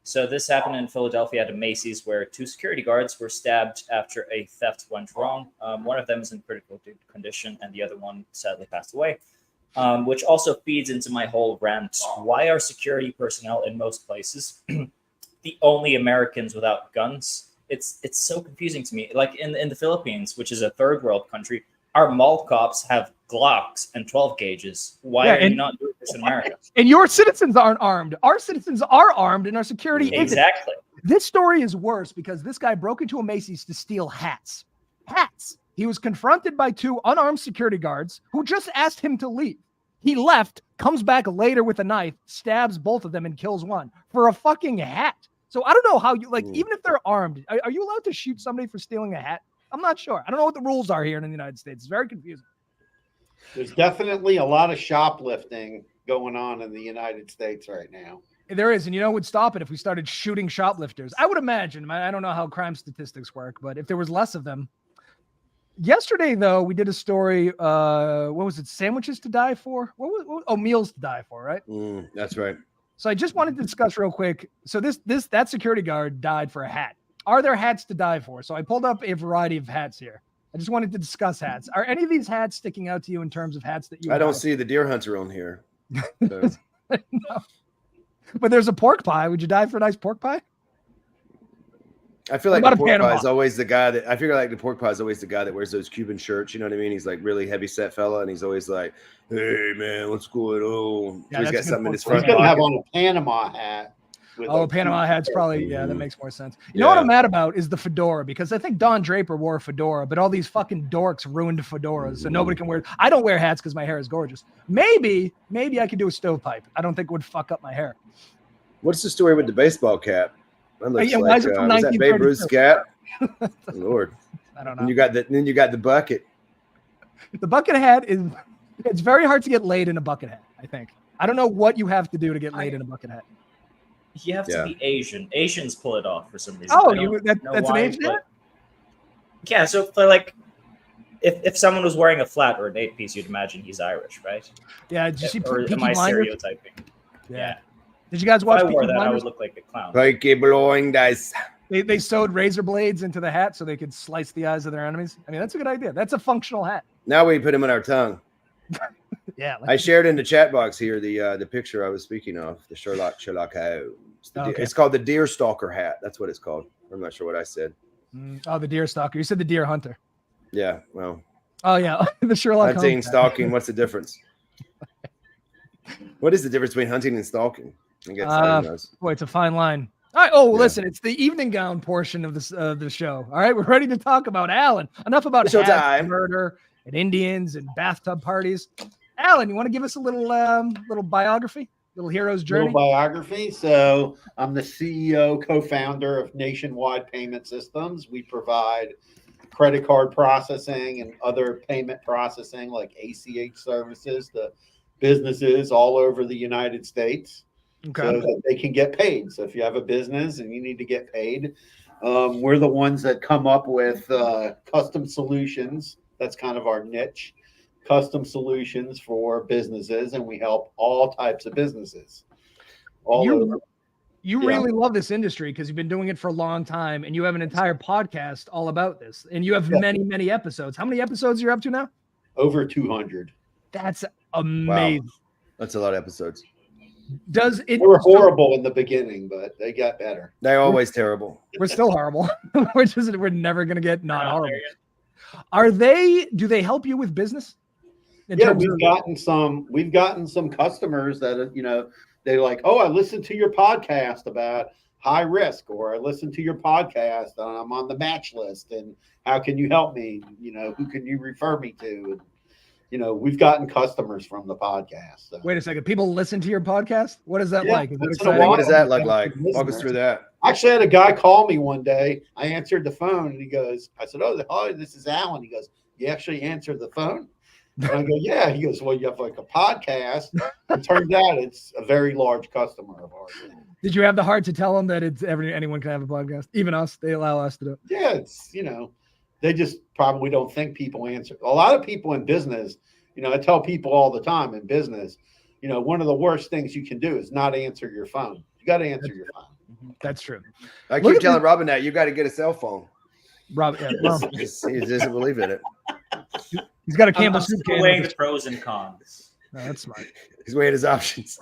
D: So this happened in Philadelphia at a Macy's where 2 security guards were stabbed after a theft went wrong. One of them is in critical condition and the other one sadly passed away, which also feeds into my whole rant. Why are security personnel in most places the only Americans without guns? It's so confusing to me. Like in the Philippines, which is a third world country, our mall cops have Glocks and 12 gauges. Why are you not doing this in America?
C: And your citizens aren't armed. Our citizens are armed, and our security isn't.
D: Exactly.
C: This story is worse because this guy broke into a Macy's to steal hats. Hats. He was confronted by 2 unarmed security guards who just asked him to leave. He left, comes back later with a knife, stabs both of them, and kills one for a fucking hat. So I don't know how you, like, even if they're armed, are you allowed to shoot somebody for stealing a hat? I'm not sure. I don't know what the rules are here in the United States. It's very confusing.
B: There's definitely a lot of shoplifting going on in the United States right now.
C: There is, and you know what would stop it if we started shooting shoplifters? I would imagine. I don't know how crime statistics work, but if there was less of them. Yesterday, though, we did a story. What was it? Sandwiches to die for? Meals to die for, right?
A: That's right.
C: So I just wanted to discuss real quick. So that security guard died for a hat. Are there hats to die for? So I pulled up a variety of hats here. I just wanted to discuss hats. Are any of these hats sticking out to you in terms of hats that you?
A: I don't see the deer hunter on here. So.
C: No. But there's a pork pie. Would you die for a nice pork pie?
A: I feel like the pork pie is always the guy that wears those Cuban shirts. You know what I mean? He's like really heavy set fella, and he's always like, "Hey man, what's going on?"
C: Yeah,
A: he's got something in his front.
B: He's gonna have on a Panama hat.
C: Oh, Panama hat's probably, that makes more sense. You know what I'm mad about is the fedora, because I think Don Draper wore a fedora, but all these fucking dorks ruined fedoras, so nobody can wear it. I don't wear hats because my hair is gorgeous. Maybe I could do a stovepipe. I don't think it would fuck up my hair.
A: What's the story with the baseball cap? That looks
C: why is it from
A: was that Babe Ruth's cap? Lord.
C: I don't know.
A: And you got the bucket.
C: The bucket hat it's very hard to get laid in a bucket hat, I think. I don't know what you have to do to get laid in a bucket hat.
D: You have to be Asian. Asians pull it off for some reason.
C: Oh, that's an Asian hat?
D: Yeah, so for like, if someone was wearing a flat or an 8-piece, you'd imagine he's Irish, right?
C: Yeah, did you see
D: or
C: Peaky
D: am I
C: Blinders?
D: stereotyping? Yeah.
C: Did you guys watch
D: If I wore
C: Peaky
D: that, I
C: Blinders?
D: would look like a clown.
A: Peaky Blinders.
C: They sewed razor blades into the hat so they could slice the eyes of their enemies. I mean, that's a good idea. That's a functional hat.
A: Now we put him in our tongue.
C: Yeah.
A: I shared in the chat box here the picture I was speaking of, the Sherlock Holmes. It's called the deer stalker hat. That's what it's called. I'm not sure what I said.
C: Oh, the deer stalker. You said the deer hunter.
A: Yeah. Well.
C: Oh yeah, the Sherlock
A: hunting,
C: Holmes
A: stalking. What's the difference? What is the difference between hunting and stalking? I guess
C: boy, it's a fine line. All right. Listen, it's the evening gown portion of this the show. All right, we're ready to talk about Alan. Enough about hats, murder and Indians and bathtub parties. Alan, you want to give us a little biography, little hero's journey?
B: Little biography. So I'm the CEO, co-founder of Nationwide Payment Systems. We provide credit card processing and other payment processing like ACH services to businesses all over the United States. Okay. So that they can get paid. So if you have a business and you need to get paid, we're the ones that come up with custom solutions. That's kind of our niche, custom solutions for businesses, and we help all types of businesses all over.
C: You really love this industry because you've been doing it for a long time, and you have an entire podcast all about this, and you have many episodes. How many episodes are you up to now?
B: Over 200.
C: That's amazing. Wow.
A: That's a lot of episodes.
B: They were horrible in the beginning, but they got better.
A: They're always terrible.
C: We're still horrible. We're never going to get not horrible. Do they help you with business?
B: We've gotten some customers that, they're like, oh, I listened to your podcast about high risk, or I listened to your podcast and I'm on the match list, and how can you help me? Who can you refer me to? We've gotten customers from the podcast. So.
C: Wait a second. People listen to your podcast? What is that like?
A: What does that look like? Walk us through that.
B: Actually, I had a guy call me one day. I answered the phone and he goes, I said, oh, this is Alan. He goes, you actually answered the phone? And I go, yeah. He goes, well, you have like a podcast. It turns out it's a very large customer of ours.
C: Did you have the heart to tell them that anyone can have a podcast? Even us, they allow us to do it.
B: Yeah, it's, they just probably don't think people answer. A lot of people in business, I tell people all the time in business, one of the worst things you can do is not answer your phone. You got to answer your phone.
C: That's true.
A: I keep telling Robin that you got to get a cell phone.
C: Rob,
A: he doesn't believe in it.
C: He's got a Campbell soup can.
D: Weighing the pros and cons.
C: No, that's smart.
A: He's weighing his options.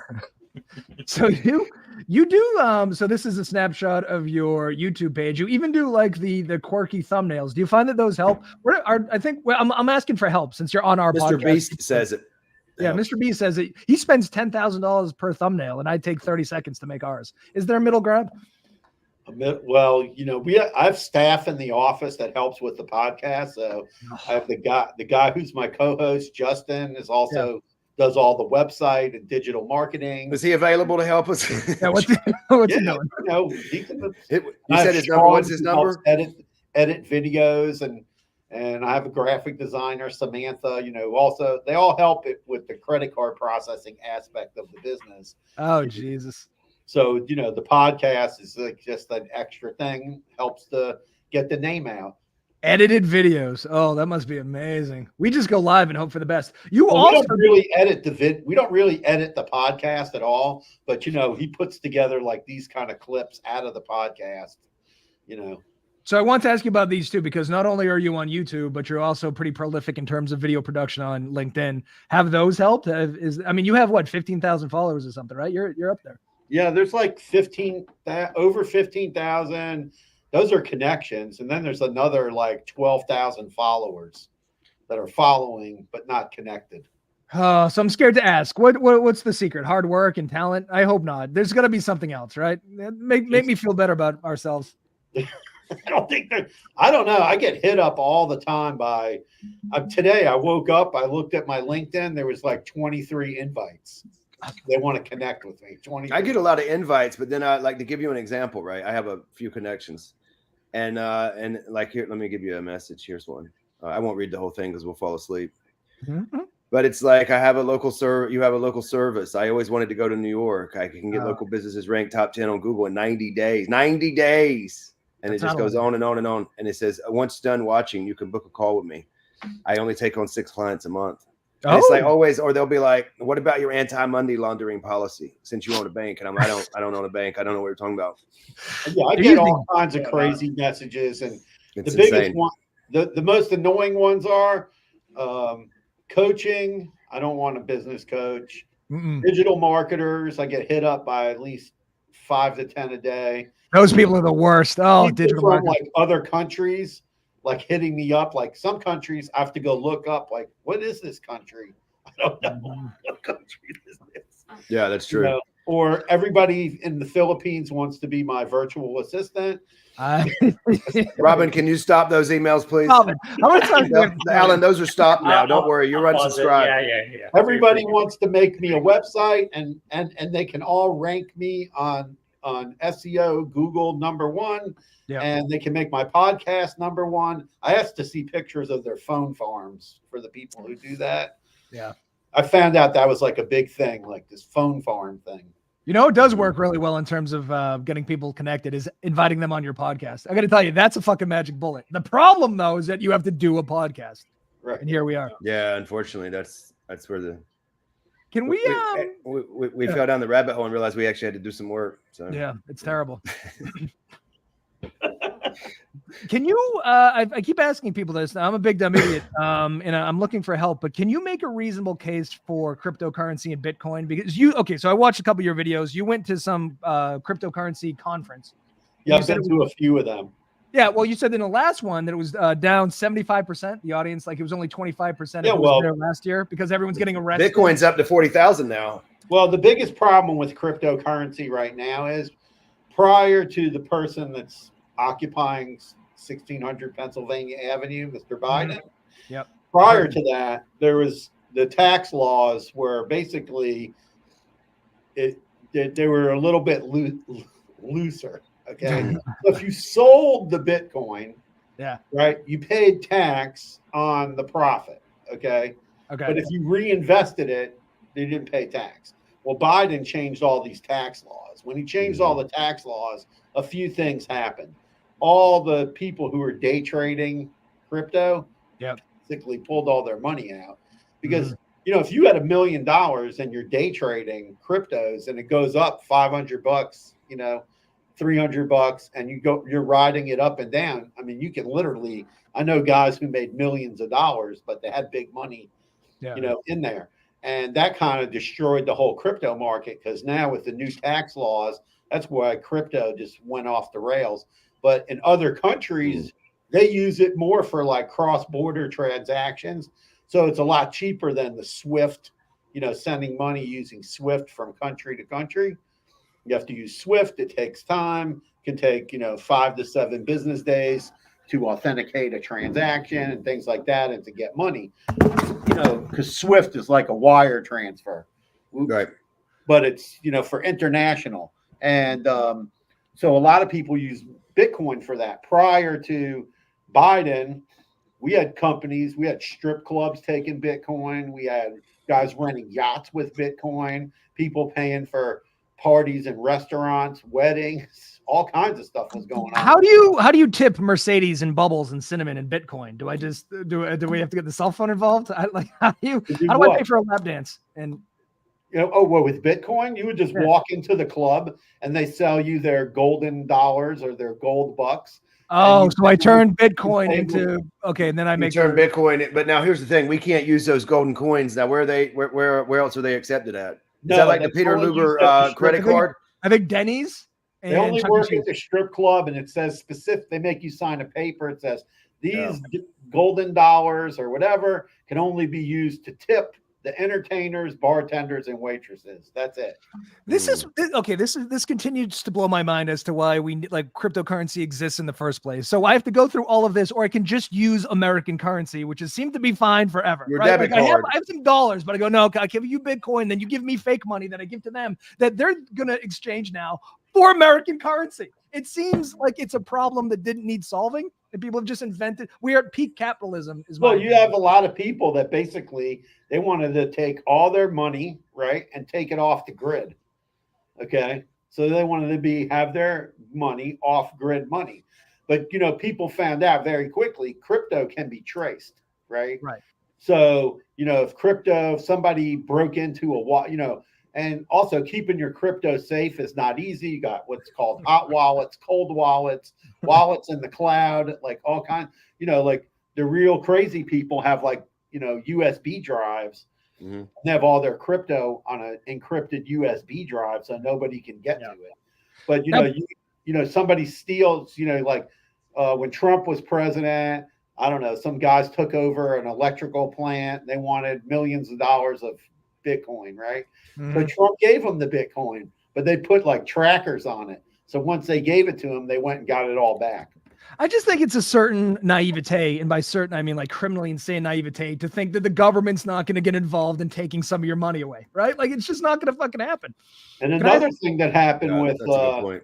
C: So you do so this is a snapshot of your YouTube page. You even do like the quirky thumbnails. Do you find that those help? I'm asking for help since you're on our podcast.
A: Mr. Beast says it.
C: Yeah, Mr. Beast says it. He spends $10,000 per thumbnail, and I take 30 seconds to make ours. Is there a middle ground?
B: Well, I have staff in the office that helps with the podcast. So I have the guy who's my co-host, Justin, is also does all the website and digital marketing.
A: Is he available to help us?
C: Yeah, what's he doing?
B: He can.
A: You said his number. What's his number?
B: Edit videos, and I have a graphic designer, Samantha. Also they all help it with the credit card processing aspect of the business.
C: Oh Jesus!
B: So the podcast is like just an extra thing, helps to get the name out.
C: Edited videos. Oh, that must be amazing. We just go live and hope for the best.
B: We don't really edit we don't really edit the podcast at all, but he puts together like these kind of clips out of the podcast,
C: So I want to ask you about these too, because not only are you on YouTube, but you're also pretty prolific in terms of video production on LinkedIn. Have those helped? You have what, 15,000 followers or something, right? You're up there.
B: Yeah, there's like over 15,000. Those are connections. And then there's another like 12,000 followers that are following, but not connected.
C: So I'm scared to ask. What's the secret? Hard work and talent? I hope not. There's got to be something else, right? Make me feel better about ourselves.
B: I don't know. I get hit up all the time by today. I woke up, I looked at my LinkedIn. There was like 23 invites. They want to connect with me. 23.
A: I get a lot of invites, but then I like to give you an example, right? I have a few connections. And like here, let me give you a message. Here's one. I won't read the whole thing because we'll fall asleep. Mm-hmm. But it's like you have a local service. I always wanted to go to New York. I can get local businesses ranked top 10 on Google in 90 days. 90 days. And it just goes on and on and on. And it says, once done watching, you can book a call with me. I only take on 6 clients a month. And it's like always, or they'll be like, what about your anti-money laundering policy? Since you own a bank. And I'm like, I don't own a bank. I don't know what you're talking about.
B: Yeah, I get all kinds of crazy messages. And
A: it's
B: the biggest one, the most annoying ones are coaching. I don't want a business coach. Mm-mm. Digital marketers. I get hit up by at least 5 to 10 a day.
C: Those people are the worst. Oh,
B: People
C: digital
B: from
C: marketing.
B: like other countries, like hitting me up. Like some countries, I have to go look up. Like, what is this country? I don't know what country is this.
A: Yeah, that's true.
B: You know, or everybody in the Philippines wants to be my virtual assistant.
A: Robin, can you stop those emails, please?
C: Robin, how many times
A: Alan, those are stopped now. Don't worry, you're unsubscribed.
D: Yeah.
B: Everybody wants to make me a website, and they can all rank me on SEO Google #1, and they can make my podcast #1. I asked to see pictures of their phone farms for the people who do that.
C: Yeah,
B: I found out that was like a big thing, like this phone farm thing.
C: You know, it does work really well in terms of getting people connected is inviting them on your podcast. I got to tell you, that's a fucking magic bullet. The problem, though, is that you have to do a podcast.
B: Right.
C: And here we are.
A: Yeah, unfortunately, that's where the
C: can we
A: fell down the rabbit hole and realized we actually had to do some work. So
C: yeah, it's terrible. Can you I keep asking people this. I'm a big dumb idiot, and I'm looking for help, but can you make a reasonable case for cryptocurrency and Bitcoin? Because so I watched a couple of your videos. You went to some cryptocurrency conference.
B: Yeah, I've been to a few of them.
C: Yeah, well, you said in the last one that it was down 75%. The audience, like it was only 25%.
B: Yeah,
C: was there last year because everyone's getting arrested.
A: Bitcoin's up to 40,000 now.
B: Well, the biggest problem with cryptocurrency right now is prior to the person that's occupying 1600 Pennsylvania Avenue, Mr. Biden.
C: Yep.
B: Prior to that, there was the tax laws were basically they were a little bit looser. Okay. So if you sold the Bitcoin, right, you paid tax on the profit. Okay. But if you reinvested it, they didn't pay tax. Well, Biden changed all these tax laws. When he changed all the tax laws, a few things happened. All the people who were day trading crypto basically pulled all their money out because, you know, if you had $1 million and you're day trading cryptos and it goes up $500, you know, $300 and you're riding it up and down. I mean, you can literally, I know guys who made millions of dollars, but they had big money, you know, in there. And that kind of destroyed the whole crypto market because now with the new tax laws, that's why crypto just went off the rails. But in other countries, they use it more for like cross-border transactions. So it's a lot cheaper than the SWIFT, you know, sending money using SWIFT from country to country. You have to use SWIFT. It takes time. It can take, you know, 5 to 7 business days to authenticate a transaction and things like that and to get money. You know, because SWIFT is like a wire transfer.
A: Right.
B: But it's, you know, for international. And so a lot of people use Bitcoin for that. Prior to Biden, we had companies, we had strip clubs taking Bitcoin. We had guys renting yachts with Bitcoin, people paying for parties and restaurants, weddings, all kinds of stuff was going on.
C: How do you tip Mercedes and Bubbles and Cinnamon and Bitcoin? Do I just do we have to get the cell phone involved? How do I pay for a lap dance? And
B: you know, with Bitcoin, you would just walk into the club and they sell you their golden dollars or their gold bucks.
C: Oh, so I turn Bitcoin into and then I make
A: Bitcoin. But now here's the thing: we can't use those golden coins. Now, where are they? Where else are they accepted at? Is that like the Peter Luger credit card?
C: I think Denny's.
B: They only work at the strip club, and it says specific. They make you sign a paper. It says these golden dollars or whatever can only be used to tip the entertainers, bartenders, and waitresses. That's it.
C: This continues to blow my mind as to why we like cryptocurrency exists in the first place. So I have to go through all of this, or I can just use American currency, which has seemed to be fine forever.
A: Your debit card.
C: I have some dollars, but I go, no, I give you Bitcoin, then you give me fake money that I give to them that they're gonna exchange now for American currency. It seems like it's a problem that didn't need solving, and people have just invented. We are at peak capitalism.
B: You have a lot of people that basically they wanted to take all their money, right, and take it off the grid. Okay, so they wanted to have their money off grid money, but you know, people found out very quickly crypto can be traced, right?
C: Right.
B: So you know, if somebody broke into and also keeping your crypto safe is not easy. You got what's called hot wallets, cold wallets, wallets in the cloud, like all kinds, you know, like the real crazy people have like, you know, USB drives. And they have all their crypto on an encrypted USB drive so nobody can get to it. But somebody steals. Like when Trump was president, I don't know. Some guys took over an electrical plant. They wanted millions of dollars of Bitcoin, right? So Trump gave them the Bitcoin, but they put like trackers on it. So once they gave it to him, they went and got it all back.
C: I just think it's a certain naivete, and by certain, I mean like criminally insane naivete, to think that the government's not going to get involved in taking some of your money away, right? Like it's just not going to fucking happen.
B: And another thing that happened with
A: that's a good point.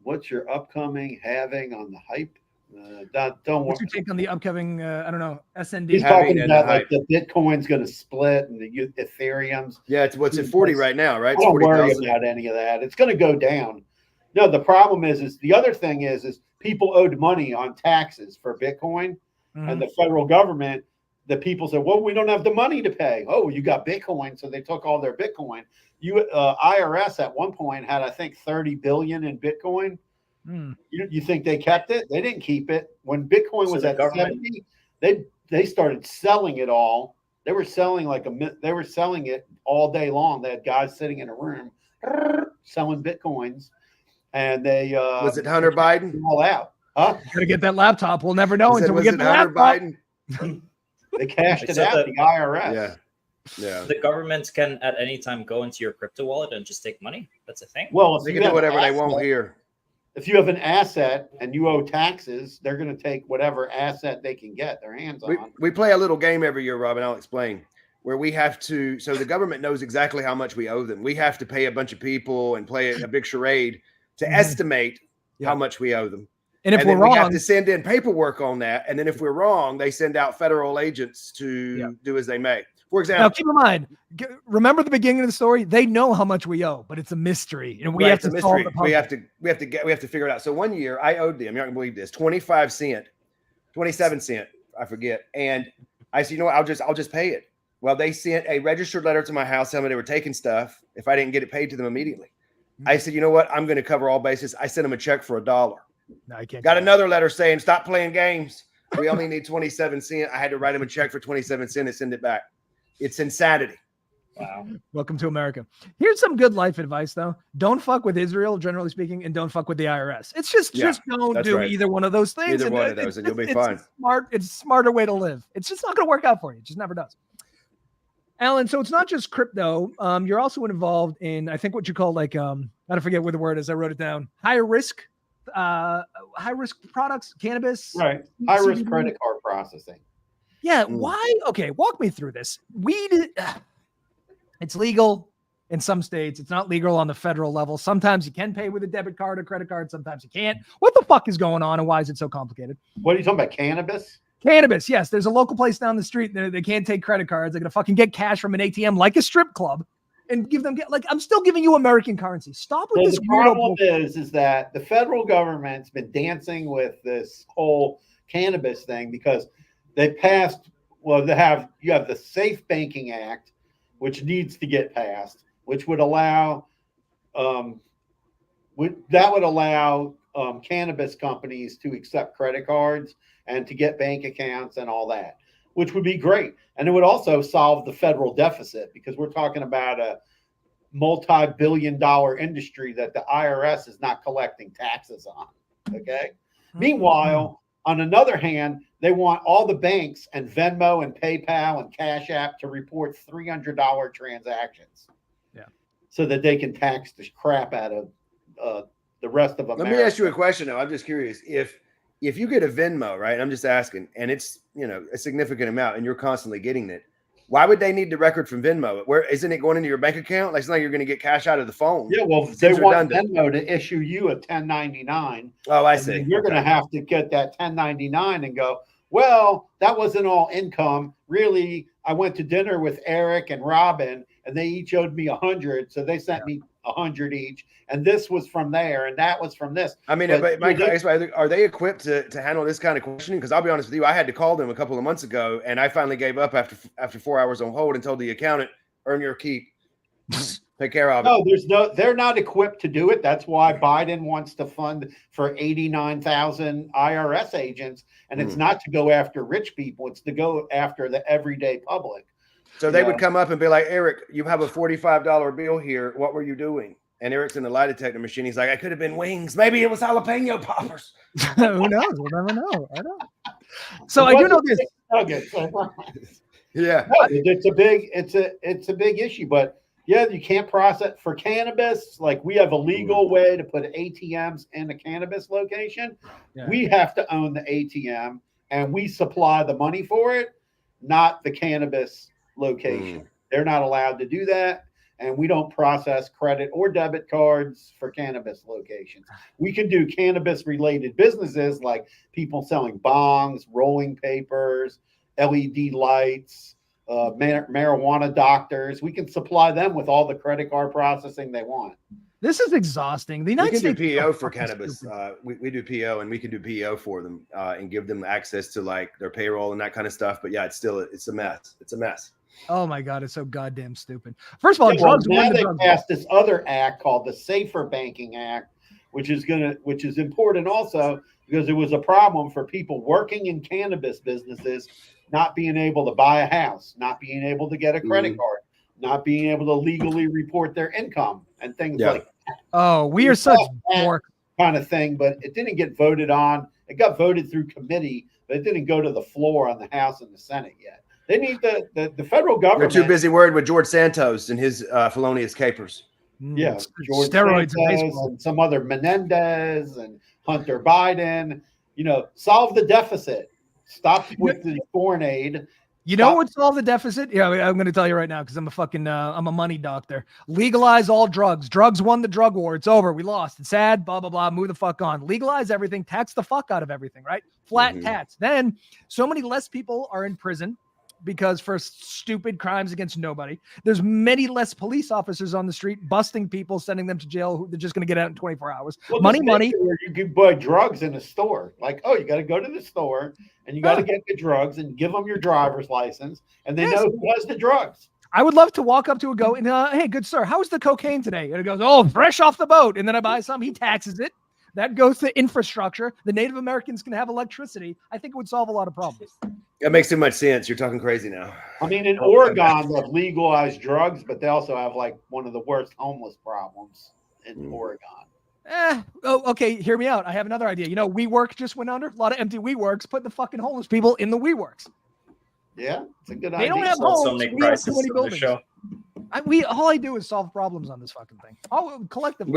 B: What's your upcoming halving on the hype? Don't
C: What's your take on the upcoming? I don't know, SND.
B: He's talking about like the Bitcoin's going to split and the Ethereum's.
A: Yeah, it's at 40 right now, right?
B: Don't worry about any of that. It's going to go down. No, the problem is the other thing is people owed money on taxes for Bitcoin, and the federal government. The people said, "Well, we don't have the money to pay." Oh, you got Bitcoin, so they took all their Bitcoin. IRS at one point had, I think, 30 billion in Bitcoin. You think they kept it? They didn't keep it. When Bitcoin was at 70, they started selling it all. They were selling it all day long. They had guys sitting in a room selling Bitcoins, and they
A: was it Hunter Biden?
B: All out. Huh?
C: Gotta get that laptop. We'll never know until we get the
A: Hunter
C: laptop.
A: Biden?
B: They cashed it out. The IRS.
A: Yeah. Yeah.
D: The government can at any time go into your crypto wallet and just take money. That's a thing.
B: Well,
A: they can do whatever they want here.
B: If you have an asset and you owe taxes, they're going to take whatever asset they can get their hands on.
A: We play a little game every year, Robin. I'll explain. Where we have to, so the government knows exactly how much we owe them. We have to pay a bunch of people and play a big charade to estimate how much we owe them.
C: And if we're wrong,
A: we have to send in paperwork on that. And then if we're wrong, they send out federal agents to do as they may. For example,
C: now keep in mind, remember the beginning of the story? They know how much we owe, but it's a mystery, and we have to solve the puzzle.
A: We have to figure it out. So one year I owed them, you're not gonna believe this, 27 cents, I forget. And I said, you know what, I'll just pay it. Well, they sent a registered letter to my house telling me they were taking stuff if I didn't get it paid to them immediately. I said, you know what, I'm going to cover all bases. I sent them a check for $1.
C: No, I can't.
A: Got another letter saying, stop playing games. We only need 27 cents. I had to write them a check for 27 cents and send it back. It's insanity.
D: Wow.
C: Welcome to America. Here's some good life advice, though. Don't fuck with Israel, generally speaking, and don't fuck with the IRS. It's just don't do either one of those things.
A: Either one of those, and you'll be fine.
C: It's a smarter way to live. It's just not going to work out for you. It just never does. Alan, so it's not just crypto. You're also involved in, I think, what you call like, I forget what the word is. I wrote it down. High risk products, cannabis.
B: Right. High risk credit card processing.
C: Yeah. Why? Okay. Walk me through this. Weed, it's legal in some states. It's not legal on the federal level. Sometimes you can pay with a debit card or credit card. Sometimes you can't. What the fuck is going on and why is it so complicated?
B: What are you talking about? Cannabis?
C: Cannabis, yes. There's a local place down the street. They can't take credit cards. They're going to fucking get cash from an ATM like a strip club and give them, like, I'm still giving you American currency. Stop with this.
B: The problem is that the federal government's been dancing with this whole cannabis thing because they passed, you have the Safe Banking Act, which needs to get passed, which would allow, cannabis companies to accept credit cards and to get bank accounts and all that, which would be great. And it would also solve the federal deficit because we're talking about a multi-billion-dollar industry that the IRS is not collecting taxes on, okay? Meanwhile, on another hand, they want all the banks and Venmo and PayPal and Cash App to report $300 transactions so that they can tax the crap out of the rest of America.
A: Let me ask you a question, though. I'm just curious. If you get a Venmo, right, I'm just asking, and it's, a significant amount and you're constantly getting it, why would they need the record from Venmo? Where isn't it going into your bank account? Like, it's not like you're going to get cash out of the phone.
B: Yeah, well, they want Venmo to issue you a 1099.
A: Oh, I see.
B: You're going to have to get that 1099 and go, well, that wasn't all income. Really, I went to dinner with Eric and Robin, and they each owed me 100, so they sent me 100 each, and this was from there, and that was from this.
A: I mean, but Mike, are they equipped to handle this kind of questioning? Because I'll be honest with you, I had to call them a couple of months ago, and I finally gave up after 4 hours on hold and told the accountant, earn your keep. Take care of it.
B: They're not equipped to do it. That's why Biden wants to fund for 89,000 IRS agents, and it's not to go after rich people. It's to go after the everyday public.
A: So they would come up and be like, Eric, you have a $45 bill here. What were you doing? and Eric's in the lie detector machine. He's like, I could have been wings. Maybe it was jalapeno poppers.
C: Who knows? We'll never know. I know. So I do know this.
A: Yeah,
B: no, it's a big issue, but yeah, you can't process for cannabis. Like we have a legal way to put ATMs in a cannabis location. Yeah. We have to own the ATM and we supply the money for it, not the cannabis location. They're not allowed to do that. And we don't process credit or debit cards for cannabis locations. We can do cannabis related businesses like people selling bongs, rolling papers, LED lights, marijuana doctors. We can supply them with all the credit card processing they want.
C: This is exhausting. The United States
A: do PO for cannabis. We do PO, and we can do PO for them and give them access to like their payroll and that kind of stuff. But yeah, it's a mess. It's a mess.
C: Oh my God, it's so goddamn stupid. First of all, drugs.
B: Now they passed this other act called the Safer Banking Act, which is important also because it was a problem for people working in cannabis businesses not being able to buy a house, not being able to get a credit card, not being able to legally report their income and things like that.
C: Oh, we are such
B: kind of thing, but it didn't get voted on. It got voted through committee, but it didn't go to the floor on the House and the Senate yet. They need the federal government.
A: They're too busy worried with George Santos and his felonious capers.
B: Yeah, George steroids Santos and some other Menendez and Hunter Biden. Solve the deficit. Stop with the foreign aid.
C: You know what solve the deficit? Yeah, I'm going to tell you right now because I'm I'm a money doctor. Legalize all drugs. Drugs won the drug war. It's over. We lost. It's sad. Blah blah blah. Move the fuck on. Legalize everything. Tax the fuck out of everything. Right? Flat tax. Then so many less people are in prison because for stupid crimes against nobody. There's many less police officers on the street busting people, sending them to jail who they're just going to get out in 24 hours. Well, money.
B: Where you can buy drugs in a store. Like, you got to go to the store and you got to get the drugs and give them your driver's license and they know who has the drugs.
C: I would love to walk up to a goat and, hey, good sir, how's the cocaine today? And it goes, oh, fresh off the boat. And then I buy some. He taxes it. That goes to infrastructure. The Native Americans can have electricity. I think it would solve a lot of problems.
A: That makes too much sense. You're talking crazy now.
B: I mean, in Oregon, they've legalized drugs, but they also have like one of the worst homeless problems in Oregon.
C: Okay. Hear me out. I have another idea. WeWork just went under. A lot of empty WeWorks. Put the fucking homeless people in the WeWorks.
B: Yeah, it's a good idea.
C: They don't have homes. We have too many buildings. All I do is solve problems on this fucking thing. Collectively,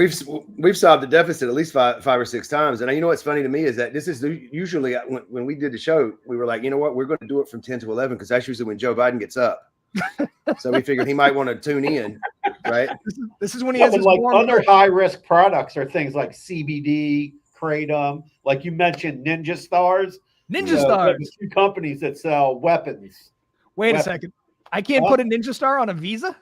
A: we've solved the deficit at least five or six times. And you know what's funny to me is that this is usually when we did the show, we were like, you know what, we're going to do it from 10 to 11 because that's usually when Joe Biden gets up. So we figured he might want to tune in, right?
C: This is when he has his
B: other high risk products are things like CBD, Kratom, like you mentioned, Ninja Stars.
C: Stars,
B: two companies that sell weapons.
C: Wait a second. I can't put a Ninja Star on a Visa?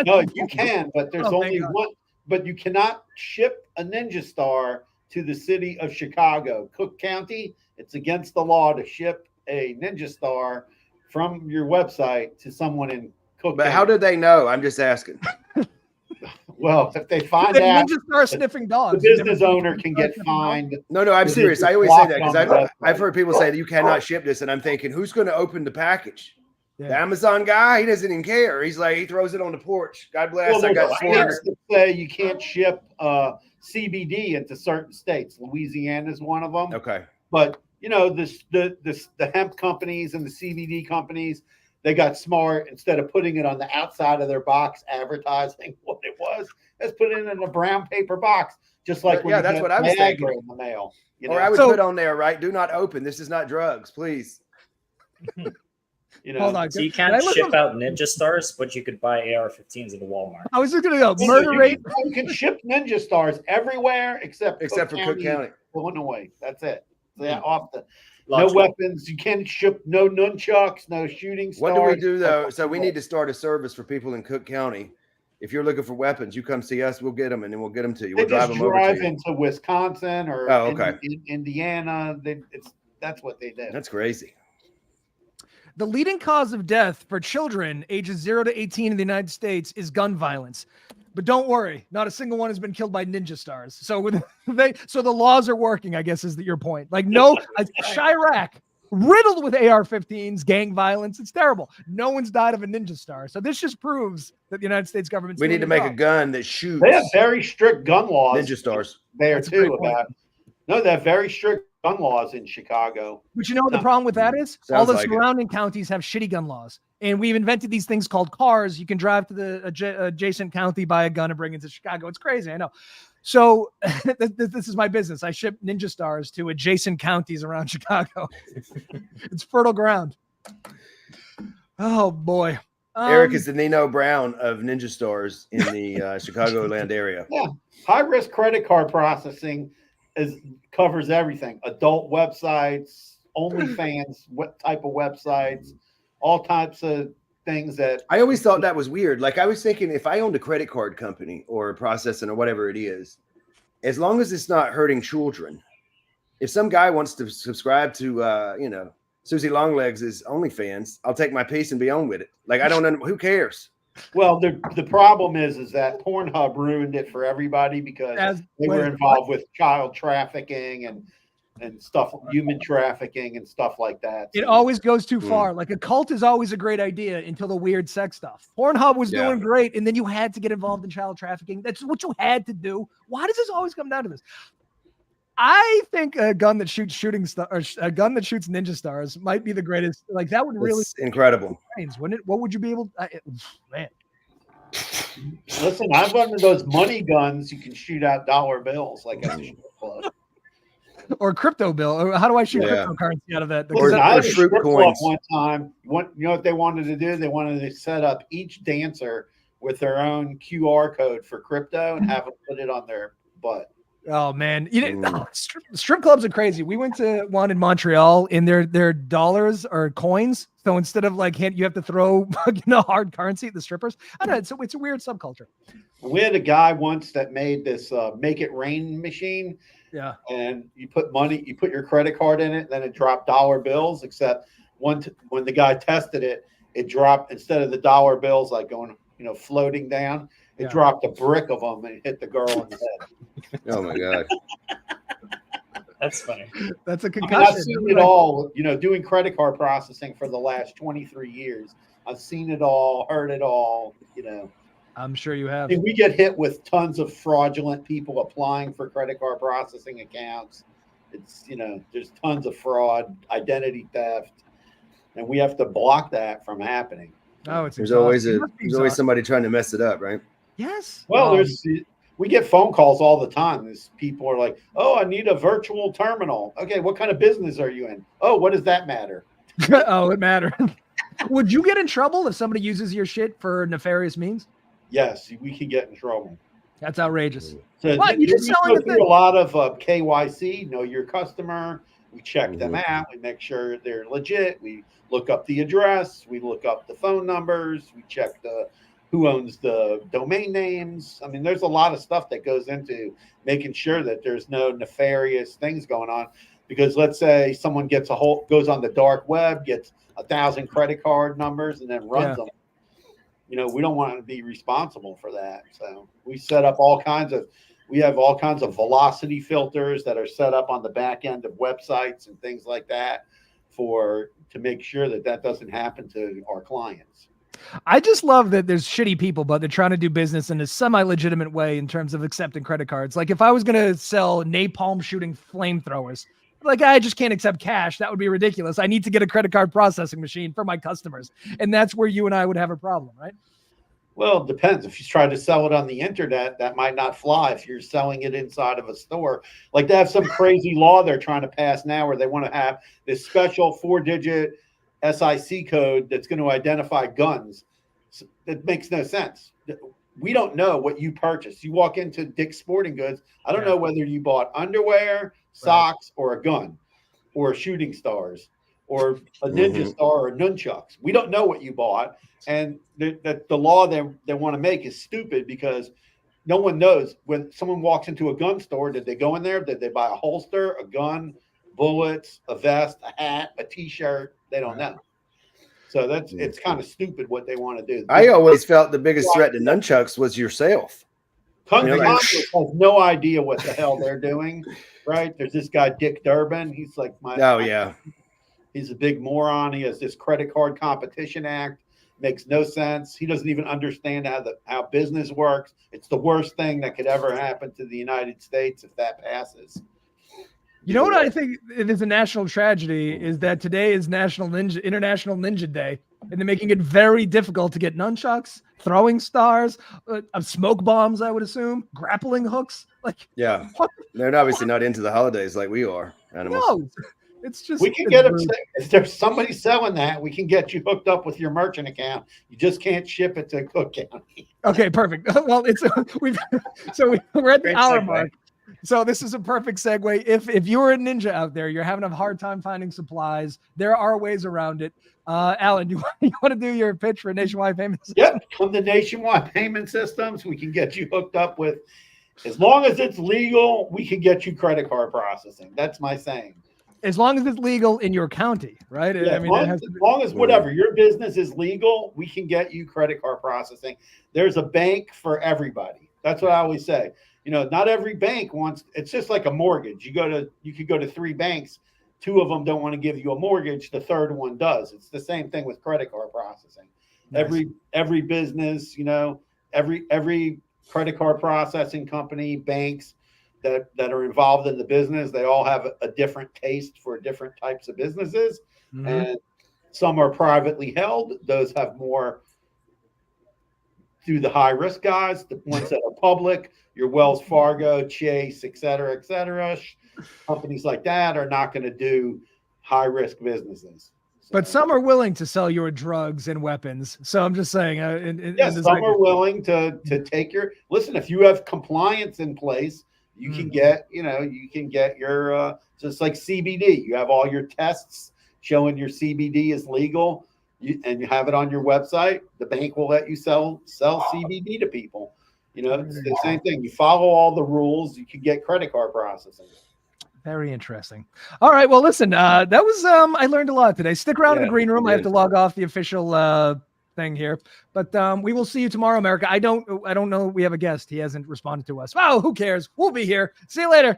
B: No, you can, but there's only one. But you cannot ship a Ninja Star to the city of Chicago, Cook County. It's against the law to ship a Ninja Star from your website to someone in Cook County.
A: But how did they know? I'm just asking.
B: Well, if they find out,
C: Ninja Star sniffing dogs.
B: The business owner can get fined.
A: No, I'm serious. I always say that because I've heard people say that you cannot ship this, and I'm thinking, who's going to open the package? Yeah. The Amazon guy, he doesn't even care. He's like, he throws it on the porch. God bless.
B: Well,
A: I got
B: to say you can't ship CBD into certain states. Louisiana is one of them.
A: Okay.
B: But the hemp companies and the CBD companies, they got smart. Instead of putting it on the outside of their box, advertising what it was, let's put it in a brown paper box, just like when
A: that's what I was thinking
B: in the mail.
A: Or I would put on there, right? Do not open. This is not drugs, please.
C: Hold on.
D: So you can't ship out Ninja Stars, but you could buy AR-15s at the Walmart.
C: I was just going to go murder rate.
B: You can ship Ninja Stars everywhere except
A: for Cook County,
B: Illinois. That's it. Yeah, no weapons. You can't ship no nunchucks, no shooting stars.
A: What do we do though? So we need to start a service for people in Cook County. If you're looking for weapons, you come see us. We'll get them, and then we'll get them to you. We'll drive them over to you.
B: Into Wisconsin or Indiana. That's what they do.
A: That's crazy.
C: The leading cause of death for children ages 0 to 18 in the United States is gun violence. But don't worry, not a single one has been killed by Ninja Stars. So the laws are working, I guess, is your point. Like, no, Chirac riddled with AR-15s, gang violence. It's terrible. No one's died of a ninja star. So this just proves that the United States government.
A: We need to make a gun that shoots.
B: They have very strict gun laws.
A: Ninja stars
B: there too. They have very strict gun laws in Chicago.
C: But you know what the problem with that is? All the surrounding
A: it.
C: counties have shitty gun laws. And we've invented these things called cars. You can drive to the adjacent county, buy a gun, and bring it to Chicago. It's crazy, I know. So this is my business. I ship ninja stars to adjacent counties around Chicago. It's fertile ground. Oh, boy.
A: Eric is the Nino Brown of ninja stars in the Chicagoland area.
B: Yeah. High-risk credit card processing covers everything. Adult websites, OnlyFans, what type of websites, all types of things that
A: I always thought that was weird. Like I was thinking if I owned a credit card company or a processing or whatever it is, as long as it's not hurting children, if some guy wants to subscribe to, Susie Longlegs' OnlyFans, I'll take my piece and be on with it. Like, I don't know. Who cares?
B: Well, the problem is that Pornhub ruined it for everybody because they were involved with child trafficking and stuff, human trafficking and stuff like that.
C: It always goes too far. Like a cult is always a great idea until the weird sex stuff. Pornhub was doing great, and then you had to get involved in child trafficking. That's what you had to do. Why does this always come down to this? I think a gun that shoots a gun that shoots ninja stars might be the greatest. Like that would really
A: incredible.
C: Wouldn't it? What would you be able? Man,
B: listen, I've one of those money guns you can shoot out dollar bills like a strip club.
C: Or crypto bill. Or how do I shoot cryptocurrency out of that?
B: Or I had a strip club one time. You know what they wanted to do? They wanted to set up each dancer with their own QR code for crypto and have them put it on their butt.
C: Oh man, strip clubs are crazy. We went to one in Montreal, and their dollars are coins. So instead of like you have to throw hard currency at the strippers. I don't know. It's a weird subculture.
B: We had a guy once that made this make it rain machine.
C: Yeah,
B: and you put your credit card in it, then it dropped dollar bills. Except when the guy tested it, it dropped instead of the dollar bills like going floating down. It dropped a brick of them and hit the girl in the head.
A: Oh my god,
D: that's funny.
C: That's a concussion.
B: I've seen it all. Doing credit card processing for the last 23 years. I've seen it all, heard it all.
C: I'm sure you have.
B: We get hit with tons of fraudulent people applying for credit card processing accounts. It's there's tons of fraud, identity theft, and we have to block that from happening.
C: Oh,
A: there's always somebody trying to mess it up, right?
C: Yes.
B: Well, we get phone calls all the time. These people are like, "Oh, I need a virtual terminal." Okay, what kind of business are you in? Oh, what does that matter?
C: Oh, it matters. Would you get in trouble if somebody uses your shit for nefarious means?
B: Yes, we could get in trouble.
C: That's outrageous.
B: So
C: what? You just selling
B: go through a lot of KYC, know your customer. We check them out. We make sure they're legit. We look up the address. We look up the phone numbers. We check who owns the domain names. I mean, there's a lot of stuff that goes into making sure that there's no nefarious things going on. Because let's say someone goes on the dark web, gets 1,000 credit card numbers, and then runs them. We don't want to be responsible for that. So we set up we have all kinds of velocity filters that are set up on the back end of websites and things like that to make sure that doesn't happen to our clients.
C: I just love that there's shitty people, but they're trying to do business in a semi-legitimate way in terms of accepting credit cards. Like if I was going to sell napalm shooting flamethrowers, like I just can't accept cash. That would be ridiculous. I need to get a credit card processing machine for my customers. And that's where you and I would have a problem, right?
B: Well, it depends. If you try to sell it on the internet, that might not fly. If you're selling it inside of a store, like they have some crazy law they're trying to pass now where they want to have this special 4-digit SIC code that's going to identify guns. It makes no sense. We don't know what you purchased. You walk into Dick's Sporting Goods. I don't know whether you bought underwear, socks, or a gun, or shooting stars, or a ninja star, or nunchucks. We don't know what you bought. And the law they want to make is stupid because no one knows. When someone walks into a gun store, did they go in there? Did they buy a holster, a gun, bullets, a vest, a hat, a T-shirt? They don't know. So it's kind of stupid what they want to do.
A: I always felt the biggest threat to nunchucks was yourself.
B: Congress has no idea what the hell they're doing, right? There's this guy, Dick Durbin. He's like He's a big moron. He has this Credit Card Competition Act. Makes no sense. He doesn't even understand how business works. It's the worst thing that could ever happen to the United States if that passes.
C: You know what I think it is a national tragedy is that today is International Ninja Day, and they're making it very difficult to get nunchucks, throwing stars, smoke bombs. I would assume grappling hooks. Like,
A: yeah, they're obviously not into the holidays like we are. Animals.
C: No, it's just
B: we can get them. If there's somebody selling that, we can get you hooked up with your merchant account. You just can't ship it to Cook County.
C: Okay, perfect. Well, we're at the hour mark. So this is a perfect segue. If you're a ninja out there, you're having a hard time finding supplies, there are ways around it. Alan, you want to do your pitch for Nationwide Payment Systems?
B: Yep, come to Nationwide Payment Systems. We can get you hooked up with, as long as it's legal, we can get you credit card processing. That's my saying.
C: As long as it's legal in your county, right?
B: Yeah, as long as whatever your business is legal, we can get you credit card processing. There's a bank for everybody. That's what I always say. You know, not every bank wants. It's just like a mortgage. You could go to 3 banks. 2 of them don't want to give you a mortgage. The third one does. It's the same thing with credit card processing. Nice. Every business, you know, every credit card processing company, banks that are involved in the business, they all have a different taste for different types of businesses. Mm-hmm. And some are privately held. Those have more through the high risk guys. The ones that are public, your Wells Fargo, Chase, et cetera, companies like that are not going to do high risk businesses. So,
C: but some are willing to sell your drugs and weapons. So I'm just saying.
B: Some are willing to take your, listen, if you have compliance in place, you can get, your, just like CBD, you have all your tests showing your CBD is legal and you have it on your website. The bank will let you sell CBD to people. You know, it's the same thing. You follow all the rules, you can get credit card processing.
C: Very interesting. All right. Well, listen, that was, I learned a lot today. Stick around in the green room. I have to log off the official thing here, but we will see you tomorrow, America. I don't know. We have a guest. He hasn't responded to us. Oh, who cares? We'll be here. See you later.